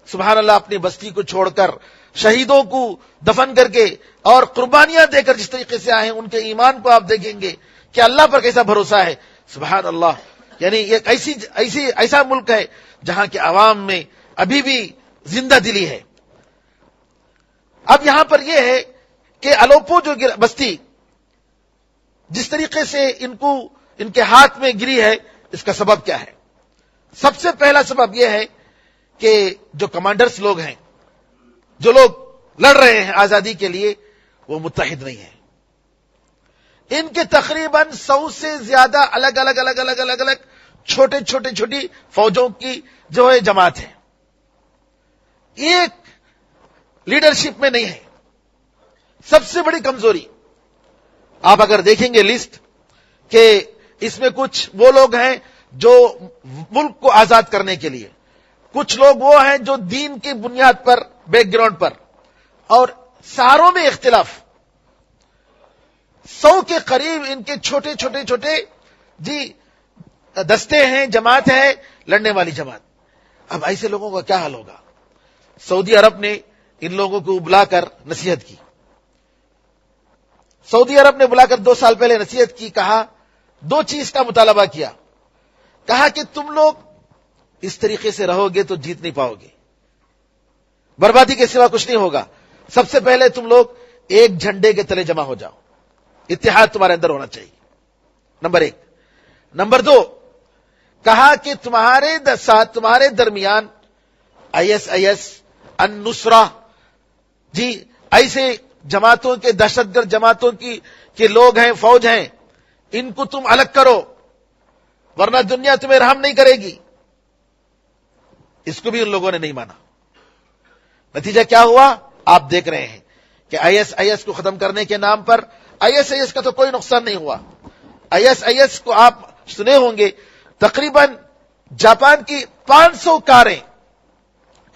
سبحان اللہ اپنی بستی کو چھوڑ کر شہیدوں کو دفن کر کے اور قربانیاں دے کر جس طریقے سے آئے ہیں، ان کے ایمان کو آپ دیکھیں گے کہ اللہ پر کیسا بھروسہ ہے، سبحان اللہ۔ یعنی ایک ایسا ملک ہے جہاں کے عوام میں ابھی بھی زندہ دلی ہے۔ اب یہاں پر یہ ہے کہ الوپو جو بستی جس طریقے سے ان کے ہاتھ میں گری ہے، اس کا سبب کیا ہے؟ سب سے پہلا سبب یہ ہے کہ جو کمانڈرز لوگ ہیں، جو لوگ لڑ رہے ہیں آزادی کے لیے، وہ متحد نہیں ہیں۔ ان کے تقریباً 100 سے زیادہ الگ الگ چھوٹی فوجوں کی جو ہے جماعت ہے، ایک لیڈرشپ میں نہیں ہے۔ سب سے بڑی کمزوری آپ اگر دیکھیں گے لسٹ کہ اس میں کچھ وہ لوگ ہیں جو ملک کو آزاد کرنے کے لیے، کچھ لوگ وہ ہیں جو دین کی بنیاد پر، بیک گراؤنڈ پر، اور ساروں میں اختلاف۔ 100 کے قریب ان کے چھوٹے دستے ہیں، جماعت ہے، لڑنے والی جماعت۔ اب ایسے لوگوں کا کیا حال ہوگا؟ سعودی عرب نے ان لوگوں کو بلا کر نصیحت کی، سعودی عرب نے بلا کر 2 سال پہلے نصیحت کی، کہا 2 چیز کا مطالبہ کیا، کہا کہ تم لوگ اس طریقے سے رہو گے تو جیت نہیں پاؤ گے، بربادی کے سوا کچھ نہیں ہوگا۔ سب سے پہلے تم لوگ ایک جھنڈے کے تلے جمع ہو جاؤ، اتحاد تمہارے اندر ہونا چاہیے، نمبر 1۔ نمبر 2، کہا کہ تمہارے درمیان ISIS، النصرہ، ایسے جماعتوں کے، دہشت گرد جماعتوں کے لوگ ہیں، فوج ہیں، ان کو تم الگ کرو ورنہ دنیا تمہیں رحم نہیں کرے گی۔ اس کو بھی ان لوگوں نے نہیں مانا۔ نتیجہ کیا ہوا آپ دیکھ رہے ہیں کہ ISIS کو ختم کرنے کے نام پر ISIS کا تو کوئی نقصان نہیں ہوا۔ ISIS کو آپ سنے ہوں گے، تقریباً جاپان کی 500 کاریں،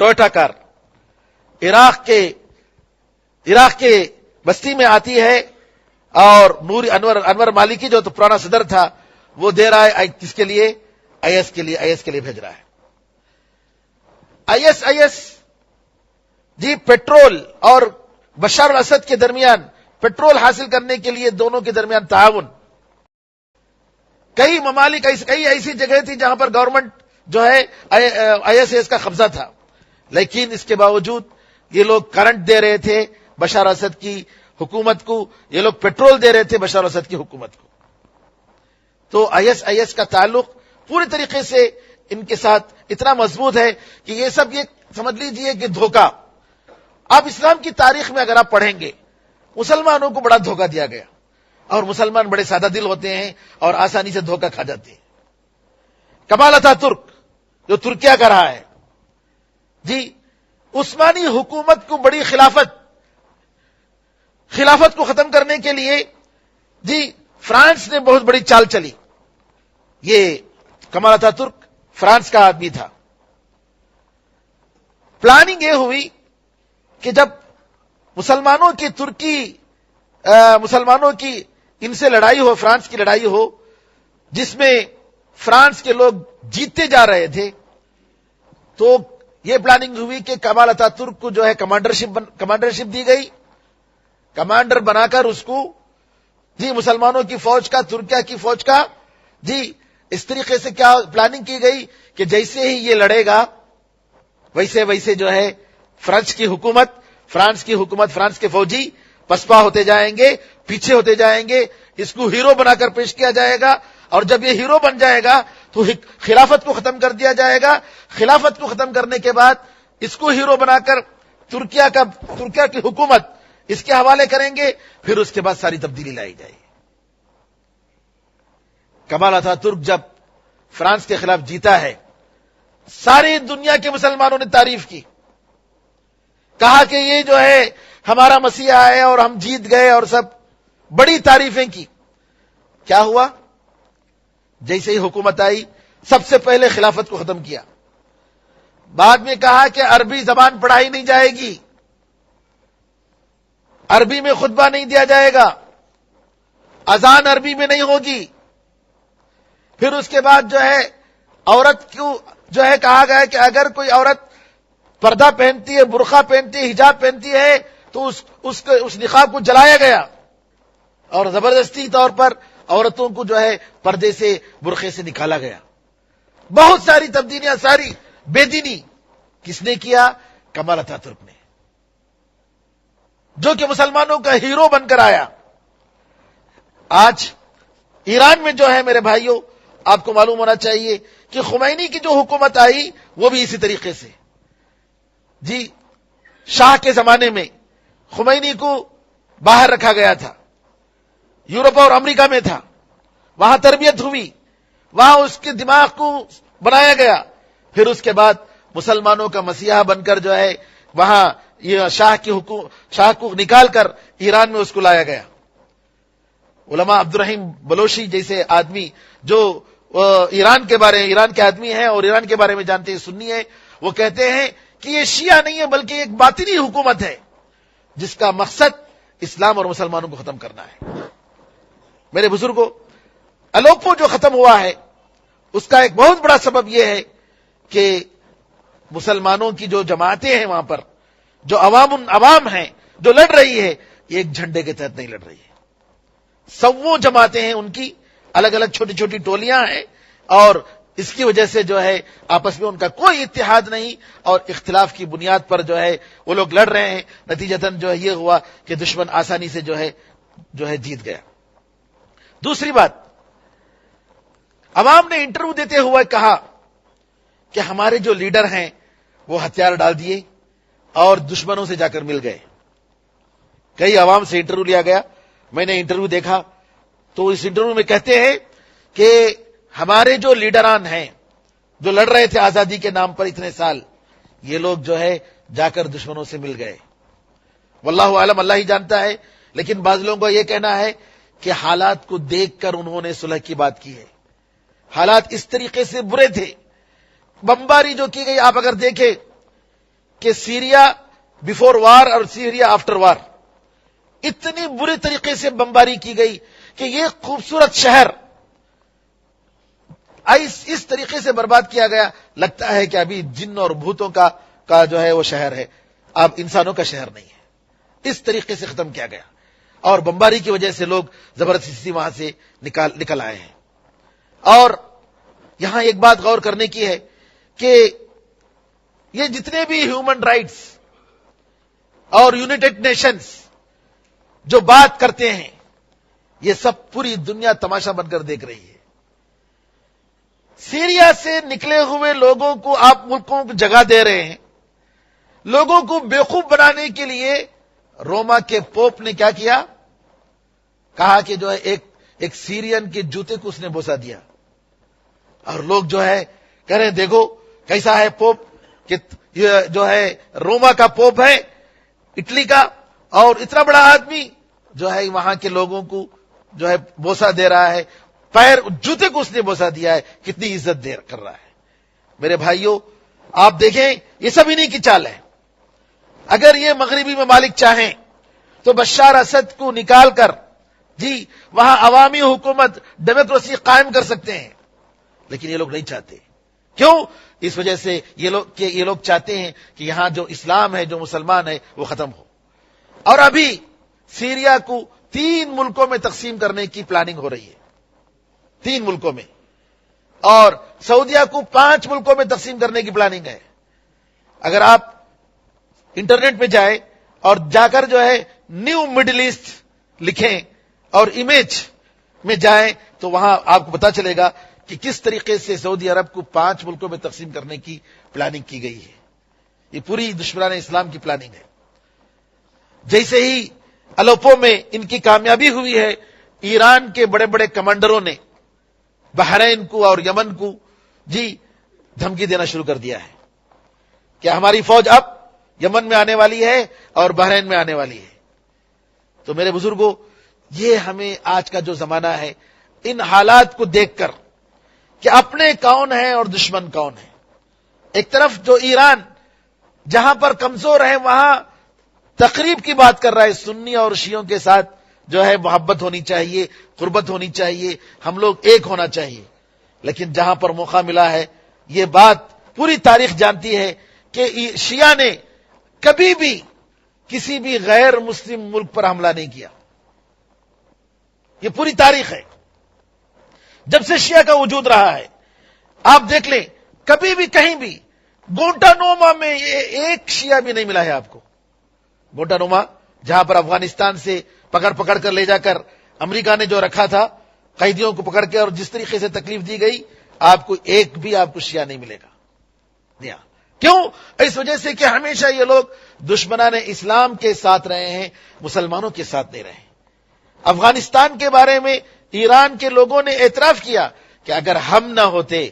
ٹویوٹا کار، عراق کے بستی میں آتی ہے، اور نور انور مالکی جو تو پرانا صدر تھا وہ دے رہا ہے، کس کے لیے؟ IS کے لیے بھیج رہا ہے۔ ISIS پیٹرول اور بشار الاسد کے درمیان پیٹرول حاصل کرنے کے لیے دونوں کے درمیان تعاون، کئی ممالک کئی ایسی جگہ تھی جہاں پر گورنمنٹ جو ہے ISIS کا قبضہ تھا، لیکن اس کے باوجود یہ لوگ کرنٹ دے رہے تھے بشار الاسد کی حکومت کو، یہ لوگ پیٹرول دے رہے تھے بشار الاسد کی حکومت کو۔ تو ISIS کا تعلق پوری طریقے سے ان کے ساتھ اتنا مضبوط ہے کہ یہ سب یہ سمجھ لیجئے کہ دھوکہ۔ اب اسلام کی تاریخ میں اگر آپ پڑھیں گے، مسلمانوں کو بڑا دھوکہ دیا گیا، اور مسلمان بڑے سادہ دل ہوتے ہیں اور آسانی سے دھوکہ کھا جاتے ہیں۔ کمال اتاترک جو ترکیہ کا رہا ہے، عثمانی حکومت کو بڑی خلافت کو ختم کرنے کے لیے فرانس نے بہت بڑی چال چلی۔ یہ کمال اتاترک فرانس کا آدمی تھا۔ پلاننگ یہ ہوئی کہ جب مسلمانوں کی ان سے لڑائی ہو، فرانس کی لڑائی ہو، جس میں فرانس کے لوگ جیتتے جا رہے تھے، تو یہ پلاننگ ہوئی کہ کمال اتاترک کو جو ہے کمانڈرشپ دی گئی، کمانڈر بنا کر اس کو مسلمانوں کی فوج کا، ترکیہ کی فوج کا اس طریقے سے کیا پلاننگ کی گئی کہ جیسے ہی یہ لڑے گا ویسے جو ہے فرانس کی حکومت، فرانس کے فوجی پسپا ہوتے جائیں گے، پیچھے ہوتے جائیں گے، اس کو ہیرو بنا کر پیش کیا جائے گا، اور جب یہ ہیرو بن جائے گا تو خلافت کو ختم کر دیا جائے گا۔ خلافت کو ختم کرنے کے بعد اس کو ہیرو بنا کر ترکیہ کی حکومت اس کے حوالے کریں گے، پھر اس کے بعد ساری تبدیلی لائی جائے گی۔ کمال اتاترک جب فرانس کے خلاف جیتا ہے، ساری دنیا کے مسلمانوں نے تعریف کی، کہا کہ یہ جو ہے ہمارا مسیحا ہے اور ہم جیت گئے، اور سب بڑی تعریفیں کی۔ کیا ہوا؟ جیسے ہی حکومت آئی، سب سے پہلے خلافت کو ختم کیا، بعد میں کہا کہ عربی زبان پڑھائی نہیں جائے گی، عربی میں خطبہ نہیں دیا جائے گا، اذان عربی میں نہیں ہوگی. پھر اس کے بعد جو ہے عورت کو جو ہے کہا گیا ہے کہ اگر کوئی عورت پردہ پہنتی ہے، برقع پہنتی ہے، حجاب پہنتی ہے تو اس نقاب کو جلایا گیا، اور زبردستی طور پر عورتوں کو جو ہے پردے سے، برقعے سے نکالا گیا. بہت ساری تبدیلیاں، ساری بے دینی کس نے کیا؟ کمال اتاترک نے، جو کہ مسلمانوں کا ہیرو بن کر آیا. آج ایران میں جو ہے میرے بھائیوں، آپ کو معلوم ہونا چاہیے کہ خمینی کی جو حکومت آئی وہ بھی اسی طریقے سے. جی، شاہ کے زمانے میں خمینی کو باہر رکھا گیا تھا، یورپ اور امریکہ میں تھا، وہاں تربیت ہوئی، وہاں اس کے دماغ کو بنایا گیا. پھر اس کے بعد مسلمانوں کا مسیحا بن کر جو ہے وہاں یہ شاہ کو نکال کر ایران میں اس کو لایا گیا. علماء عبدالرحیم بلوچی جیسے آدمی جو ایران کے آدمی ہیں اور ایران کے بارے میں جانتے ہیں، سنی ہے، وہ کہتے ہیں کہ یہ شیعہ نہیں ہے بلکہ ایک باطنی حکومت ہے جس کا مقصد اسلام اور مسلمانوں کو ختم کرنا ہے. میرے بزرگوں، الوپو جو ختم ہوا ہے اس کا ایک بہت بڑا سبب یہ ہے کہ مسلمانوں کی جو جماعتیں ہیں وہاں پر، جو عوام ہیں جو لڑ رہی ہے، یہ ایک جھنڈے کے تحت نہیں لڑ رہی ہے. سووں جماعتیں ہیں، ان کی الگ الگ چھوٹی چھوٹی ٹولیاں ہیں، اور اس کی وجہ سے جو ہے آپس میں ان کا کوئی اتحاد نہیں، اور اختلاف کی بنیاد پر جو ہے وہ لوگ لڑ رہے ہیں. نتیجتاً جو ہے یہ ہوا کہ دشمن آسانی سے جو ہے جیت گیا. دوسری بات، عوام نے انٹرویو دیتے ہوئے کہا کہ ہمارے جو لیڈر ہیں وہ ہتھیار ڈال دیے اور دشمنوں سے جا کر مل گئے. کئی عوام سے انٹرویو لیا گیا، میں نے انٹرویو دیکھا تو اس انٹرویو میں کہتے ہیں کہ ہمارے جو لیڈران ہیں جو لڑ رہے تھے آزادی کے نام پر اتنے سال، یہ لوگ جو ہے جا کر دشمنوں سے مل گئے. واللہ عالم، اللہ ہی جانتا ہے، لیکن بعض لوگوں کا یہ کہنا ہے کہ حالات کو دیکھ کر انہوں نے صلح کی بات کی ہے. حالات اس طریقے سے برے تھے، بمباری جو کی گئی، آپ اگر دیکھیں کہ سیریا بیفور وار اور سیریا آفٹر وار، اتنی بری طریقے سے بمباری کی گئی کہ یہ خوبصورت شہر اس طریقے سے برباد کیا گیا، لگتا ہے کہ ابھی جن اور بھوتوں کا جو ہے وہ شہر ہے، اب انسانوں کا شہر نہیں ہے. اس طریقے سے ختم کیا گیا، اور بمباری کی وجہ سے لوگ زبردستی وہاں سے نکل آئے ہیں. اور یہاں ایک بات غور کرنے کی ہے کہ یہ جتنے بھی ہیومن رائٹس اور یونائٹڈ نیشنز جو بات کرتے ہیں، یہ سب پوری دنیا تماشا بن کر دیکھ رہی ہے. سیریا سے نکلے ہوئے لوگوں کو آپ ملکوں کو جگہ دے رہے ہیں. لوگوں کو بیوقوف بنانے کے لیے روما کے پوپ نے کیا کیا؟ کہا کہ جو ہے ایک سیرین کے جوتے کو اس نے بوسا دیا، اور لوگ جو ہے کہہ رہے ہیں دیکھو کیسا ہے پوپ، کہ یہ جو ہے روما کا پوپ ہے اٹلی کا، اور اتنا بڑا آدمی جو ہے وہاں کے لوگوں کو جو ہے بوسا دے رہا ہے، جوتے کو اس نے بوسا دیا ہے، کتنی عزت کر رہا ہے. میرے بھائیوں، آپ دیکھیں یہ سب انہی کی چال ہے. اگر یہ مغربی ممالک چاہیں تو بشار اسد کو نکال کر جی وہاں عوامی حکومت، ڈیموکریسی قائم کر سکتے ہیں، لیکن یہ لوگ نہیں چاہتے. کیوں؟ اس وجہ سے یہ لوگ چاہتے ہیں کہ یہاں جو اسلام ہے، جو مسلمان ہے، وہ ختم ہو. اور ابھی سیریا کو 3 ملکوں میں تقسیم کرنے کی پلاننگ ہو رہی ہے، 3 ملکوں میں، اور سعودیہ کو 5 ملکوں میں تقسیم کرنے کی پلاننگ ہے. اگر آپ انٹرنیٹ پہ جائیں اور جا کر جو ہے نیو مڈل ایسٹ لکھیں اور امیج میں جائیں تو وہاں آپ کو پتا چلے گا کہ کس طریقے سے سعودی عرب کو 5 ملکوں میں تقسیم کرنے کی پلاننگ کی گئی ہے. یہ پوری دشمنان اسلام کی پلاننگ ہے. جیسے ہی الوپو میں ان کی کامیابی ہوئی ہے، ایران کے بڑے بڑے کمانڈروں نے بحرین کو اور یمن کو جی دھمکی دینا شروع کر دیا ہے کہ ہماری فوج اب یمن میں آنے والی ہے اور بحرین میں آنے والی ہے. تو میرے بزرگوں، یہ ہمیں آج کا جو زمانہ ہے، ان حالات کو دیکھ کر کہ اپنے کون ہیں اور دشمن کون ہیں. ایک طرف جو ایران جہاں پر کمزور ہے وہاں تقریب کی بات کر رہا ہے. سنی اور شیعوں کے ساتھ جو ہے محبت ہونی چاہیے, قربت ہونی چاہیے, ہم لوگ ایک ہونا چاہیے. لیکن جہاں پر موقع ملا ہے, یہ بات پوری تاریخ جانتی ہے کہ شیعہ نے کبھی بھی کسی بھی غیر مسلم ملک پر حملہ نہیں کیا. یہ پوری تاریخ ہے جب سے شیعہ کا وجود رہا ہے. آپ دیکھ لیں, کبھی بھی کہیں بھی گوانٹانامو میں ایک شیعہ بھی نہیں ملا ہے آپ کو. گوانٹانامو جہاں پر افغانستان سے پکڑ کر لے جا کر امریکہ نے جو رکھا تھا قیدیوں کو پکڑ کے, اور جس طریقے سے تکلیف دی گئی, آپ کو ایک بھی آپ کو شیعہ نہیں ملے گا. کیوں؟ اس وجہ سے کہ ہمیشہ یہ لوگ دشمنان اسلام کے ساتھ رہے ہیں, مسلمانوں کے ساتھ نہیں رہے ہیں. افغانستان کے بارے میں ایران کے لوگوں نے اعتراف کیا کہ اگر ہم نہ ہوتے,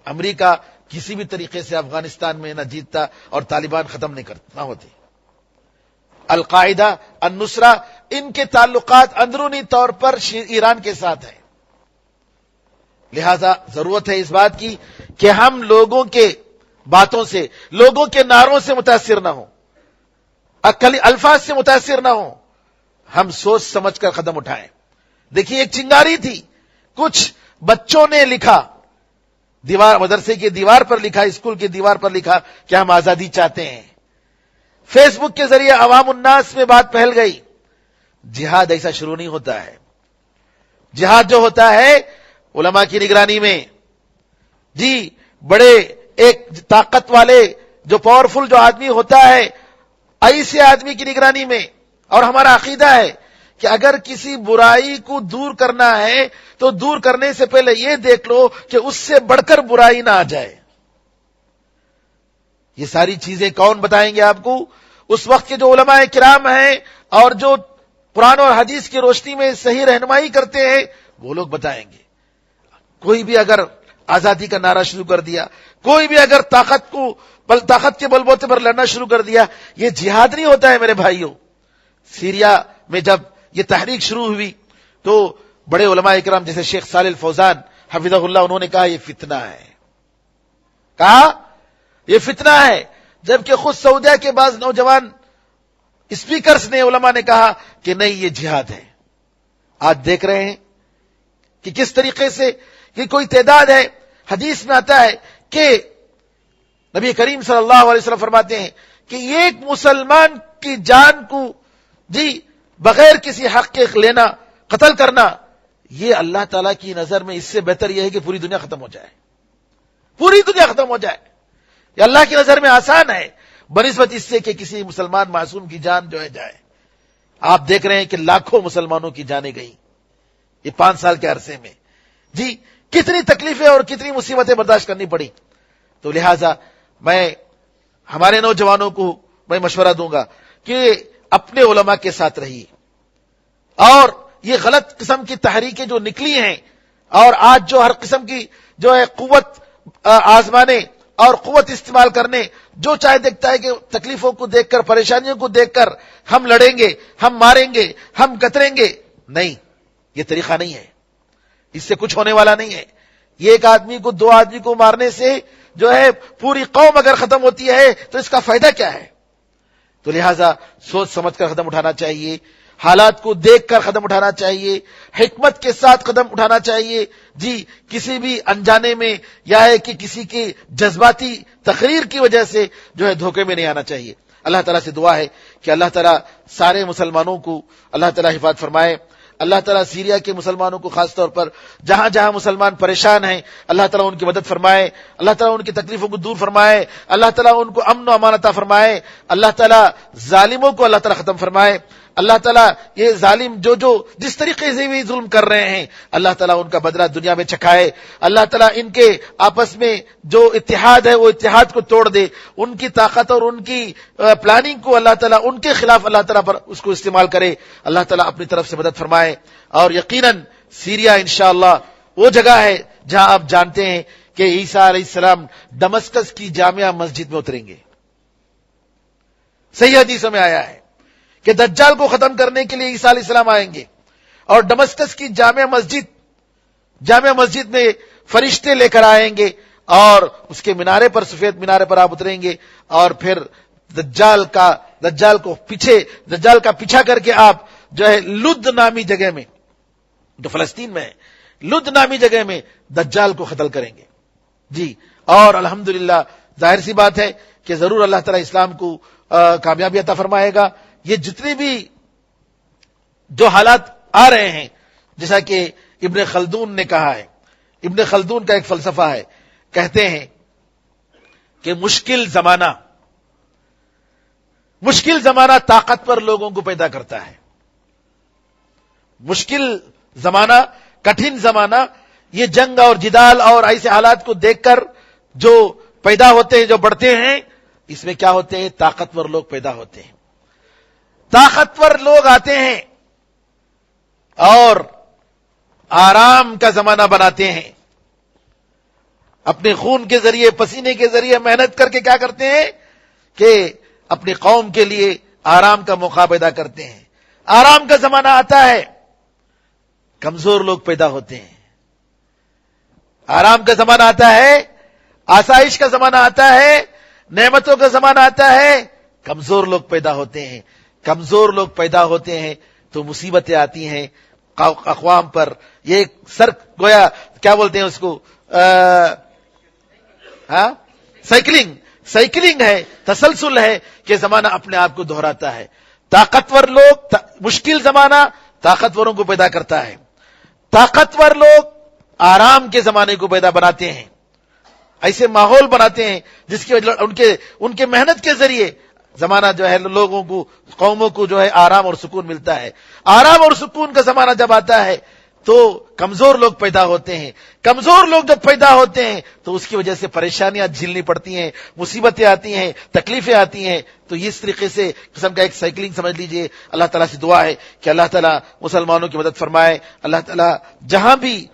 امریکہ کسی بھی طریقے سے افغانستان میں نہ جیتتا اور طالبان ختم نہ ہوتے. القاعدہ, النصرہ, ان کے تعلقات اندرونی طور پر ایران کے ساتھ ہیں. لہذا ضرورت ہے اس بات کی کہ ہم لوگوں کے باتوں سے, لوگوں کے نعروں سے متاثر نہ ہوں, الفاظ سے متاثر نہ ہوں. ہم سوچ سمجھ کر قدم اٹھائیں. دیکھیے, ایک چنگاری تھی, کچھ بچوں نے لکھا, دیوار, مدرسے کی دیوار پر لکھا, اسکول کی دیوار پر لکھا کہ ہم آزادی چاہتے ہیں. فیس بک کے ذریعے عوام الناس میں بات پھیل گئی. جہاد ایسا شروع نہیں ہوتا ہے. جہاد جو ہوتا ہے علماء کی نگرانی میں, جی بڑے ایک طاقت والے جو پاورفل جو آدمی ہوتا ہے, ایسے آدمی کی نگرانی میں. اور ہمارا عقیدہ ہے کہ اگر کسی برائی کو دور کرنا ہے تو دور کرنے سے پہلے یہ دیکھ لو کہ اس سے بڑھ کر برائی نہ آ جائے. یہ ساری چیزیں کون بتائیں گے آپ کو؟ اس وقت کے جو علماء کرام ہیں اور جو قرآن اور حدیث کی روشنی میں صحیح رہنمائی کرتے ہیں, وہ لوگ بتائیں گے. کوئی بھی اگر آزادی کا نعرہ شروع کر دیا, کوئی بھی اگر طاقت کے بل بوتے پر لڑنا شروع کر دیا, یہ جہاد نہیں ہوتا ہے میرے بھائیوں. سیریا میں جب یہ تحریک شروع ہوئی تو بڑے علماء کرام جیسے شیخ صالح الفوزان حفظہ اللہ, انہوں نے کہا یہ فتنہ ہے. کہا یہ فتنہ ہے. جبکہ خود سعودیہ کے بعض نوجوان اسپیکرز نے, علماء نے کہا کہ نہیں یہ جہاد ہے. آج دیکھ رہے ہیں کہ کس طریقے سے کہ کوئی تعداد ہے, حدیث میں آتا ہے کہ نبی کریم صلی اللہ علیہ وسلم فرماتے ہیں کہ ایک مسلمان کی جان کو جی بغیر کسی حق کے لینا, قتل کرنا, یہ اللہ تعالیٰ کی نظر میں اس سے بہتر یہ ہے کہ پوری دنیا ختم ہو جائے. پوری دنیا ختم ہو جائے. یہ اللہ کی نظر میں آسان ہے بنسبت اس سے کہ کسی مسلمان معصوم کی جان جو ہے جائے. آپ دیکھ رہے ہیں کہ لاکھوں مسلمانوں کی جانیں گئی یہ 5 سال کے عرصے میں. جی کتنی تکلیفیں اور کتنی مصیبتیں برداشت کرنی پڑی. تو لہٰذا میں ہمارے نوجوانوں کو میں مشورہ دوں گا کہ اپنے علماء کے ساتھ رہیے. اور یہ غلط قسم کی تحریکیں جو نکلی ہیں, اور آج جو ہر قسم کی جو ہے قوت آزمانے اور قوت استعمال کرنے, جو چاہے دیکھتا ہے کہ تکلیفوں کو دیکھ کر, پریشانیوں کو دیکھ کر ہم لڑیں گے, ہم ماریں گے, ہم کتریں گے, نہیں, یہ طریقہ نہیں ہے. اس سے کچھ ہونے والا نہیں ہے. یہ ایک آدمی کو 2 آدمی کو مارنے سے جو ہے پوری قوم اگر ختم ہوتی ہے تو اس کا فائدہ کیا ہے؟ تو لہٰذا سوچ سمجھ کر قدم اٹھانا چاہیے, حالات کو دیکھ کر قدم اٹھانا چاہیے, حکمت کے ساتھ قدم اٹھانا چاہیے. جی کسی بھی انجانے میں یا ہے کہ کسی کی جذباتی تقریر کی وجہ سے جو ہے دھوکے میں نہیں آنا چاہیے. اللہ تعالیٰ سے دعا ہے کہ اللہ تعالیٰ سارے مسلمانوں کو اللہ تعالیٰ حفاظت فرمائے. اللہ تعالیٰ سیریا کے مسلمانوں کو خاص طور پر جہاں جہاں مسلمان پریشان ہیں, اللہ تعالیٰ ان کی مدد فرمائے, اللہ تعالیٰ ان کی تکلیفوں کو دور فرمائے, اللہ تعالیٰ ان کو امن و امان عطا فرمائے, اللہ تعالیٰ ظالموں کو اللہ تعالیٰ ختم فرمائے. اللہ تعالیٰ یہ ظالم جو جس طریقے سے بھی ظلم کر رہے ہیں, اللہ تعالیٰ ان کا بدلہ دنیا میں چکھائے. اللہ تعالیٰ ان کے آپس میں جو اتحاد ہے وہ اتحاد کو توڑ دے. ان کی طاقت اور ان کی پلاننگ کو اللہ تعالیٰ ان کے خلاف اللہ تعالیٰ پر اس کو استعمال کرے. اللہ تعالیٰ اپنی طرف سے مدد فرمائے. اور یقیناً سیریا انشاءاللہ وہ جگہ ہے جہاں آپ جانتے ہیں کہ عیسیٰ علیہ السلام دمشق کی جامع مسجد میں اتریں گے. صحیح حدیثوں میں آیا ہے کہ دجال کو ختم کرنے کے لیے عیسیٰ علیہ السلام آئیں گے اور دمشق کی جامع مسجد میں فرشتے لے کر آئیں گے اور اس کے مینارے پر, سفید مینارے پر آپ اتریں گے اور پھر دجال کا دجال کا پیچھا کر کے آپ جو ہے لد نامی جگہ میں، جو فلسطین میں ہے، لد نامی جگہ میں دجال کو قتل کریں گے جی. اور الحمدللہ ظاہر سی بات ہے کہ ضرور اللہ تعالیٰ اسلام کو کامیابی عطا فرمائے گا. یہ جتنے بھی جو حالات آ رہے ہیں، جیسا کہ ابن خلدون نے کہا ہے، ابن خلدون کا ایک فلسفہ ہے، کہتے ہیں کہ مشکل زمانہ طاقتور لوگوں کو پیدا کرتا ہے. مشکل زمانہ، کٹھن زمانہ، یہ جنگ اور جدال اور ایسے حالات کو دیکھ کر جو پیدا ہوتے ہیں، جو بڑھتے ہیں، اس میں کیا ہوتے ہیں؟ طاقتور لوگ پیدا ہوتے ہیں. طاقتور لوگ آتے ہیں اور آرام کا زمانہ بناتے ہیں. اپنے خون کے ذریعے، پسینے کے ذریعے محنت کر کے کیا کرتے ہیں کہ اپنی قوم کے لیے آرام کا موقع پیدا کرتے ہیں. آرام کا زمانہ آتا ہے، کمزور لوگ پیدا ہوتے ہیں. آرام کا زمانہ آتا ہے، آسائش کا زمانہ آتا ہے، نعمتوں کا زمانہ آتا ہے، کمزور لوگ پیدا ہوتے ہیں. کمزور لوگ پیدا ہوتے ہیں تو مصیبتیں آتی ہیں اقوام پر. یہ ایک گویا کیا بولتے ہیں اس کو، سائیکلنگ ہے، تسلسل ہے کہ زمانہ اپنے آپ کو دہراتا ہے. طاقتور لوگ، مشکل زمانہ طاقتوروں کو پیدا کرتا ہے. طاقتور لوگ آرام کے زمانے کو پیدا بناتے ہیں، ایسے ماحول بناتے ہیں جس کی وجہ ان کے محنت کے ذریعے زمانہ جو ہے لوگوں کو، قوموں کو جو ہے آرام اور سکون ملتا ہے. آرام اور سکون کا زمانہ جب آتا ہے تو کمزور لوگ پیدا ہوتے ہیں. کمزور لوگ جب پیدا ہوتے ہیں تو اس کی وجہ سے پریشانیاں جھیلنی پڑتی ہیں، مصیبتیں آتی ہیں، تکلیفیں آتی ہیں. تو اس طریقے سے قسم کا ایک سائیکلنگ سمجھ لیجئے. اللہ تعالیٰ سے دعا ہے کہ اللہ تعالیٰ مسلمانوں کی مدد فرمائے. اللہ تعالیٰ جہاں بھی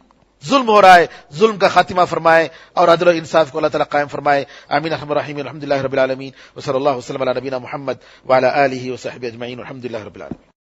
ظلم ہو رہا ہے، ظلم کا خاتمہ فرمائے اور عدل و انصاف کو اللہ تعالیٰ قائم فرمائے. آمین ارحم الراحمین. الحمدللہ رب العالمین وصلی اللہ وسلم علی نبینا محمد وعلی آلہ وصحبہ اجمعین. الحمدللہ رب العالمین.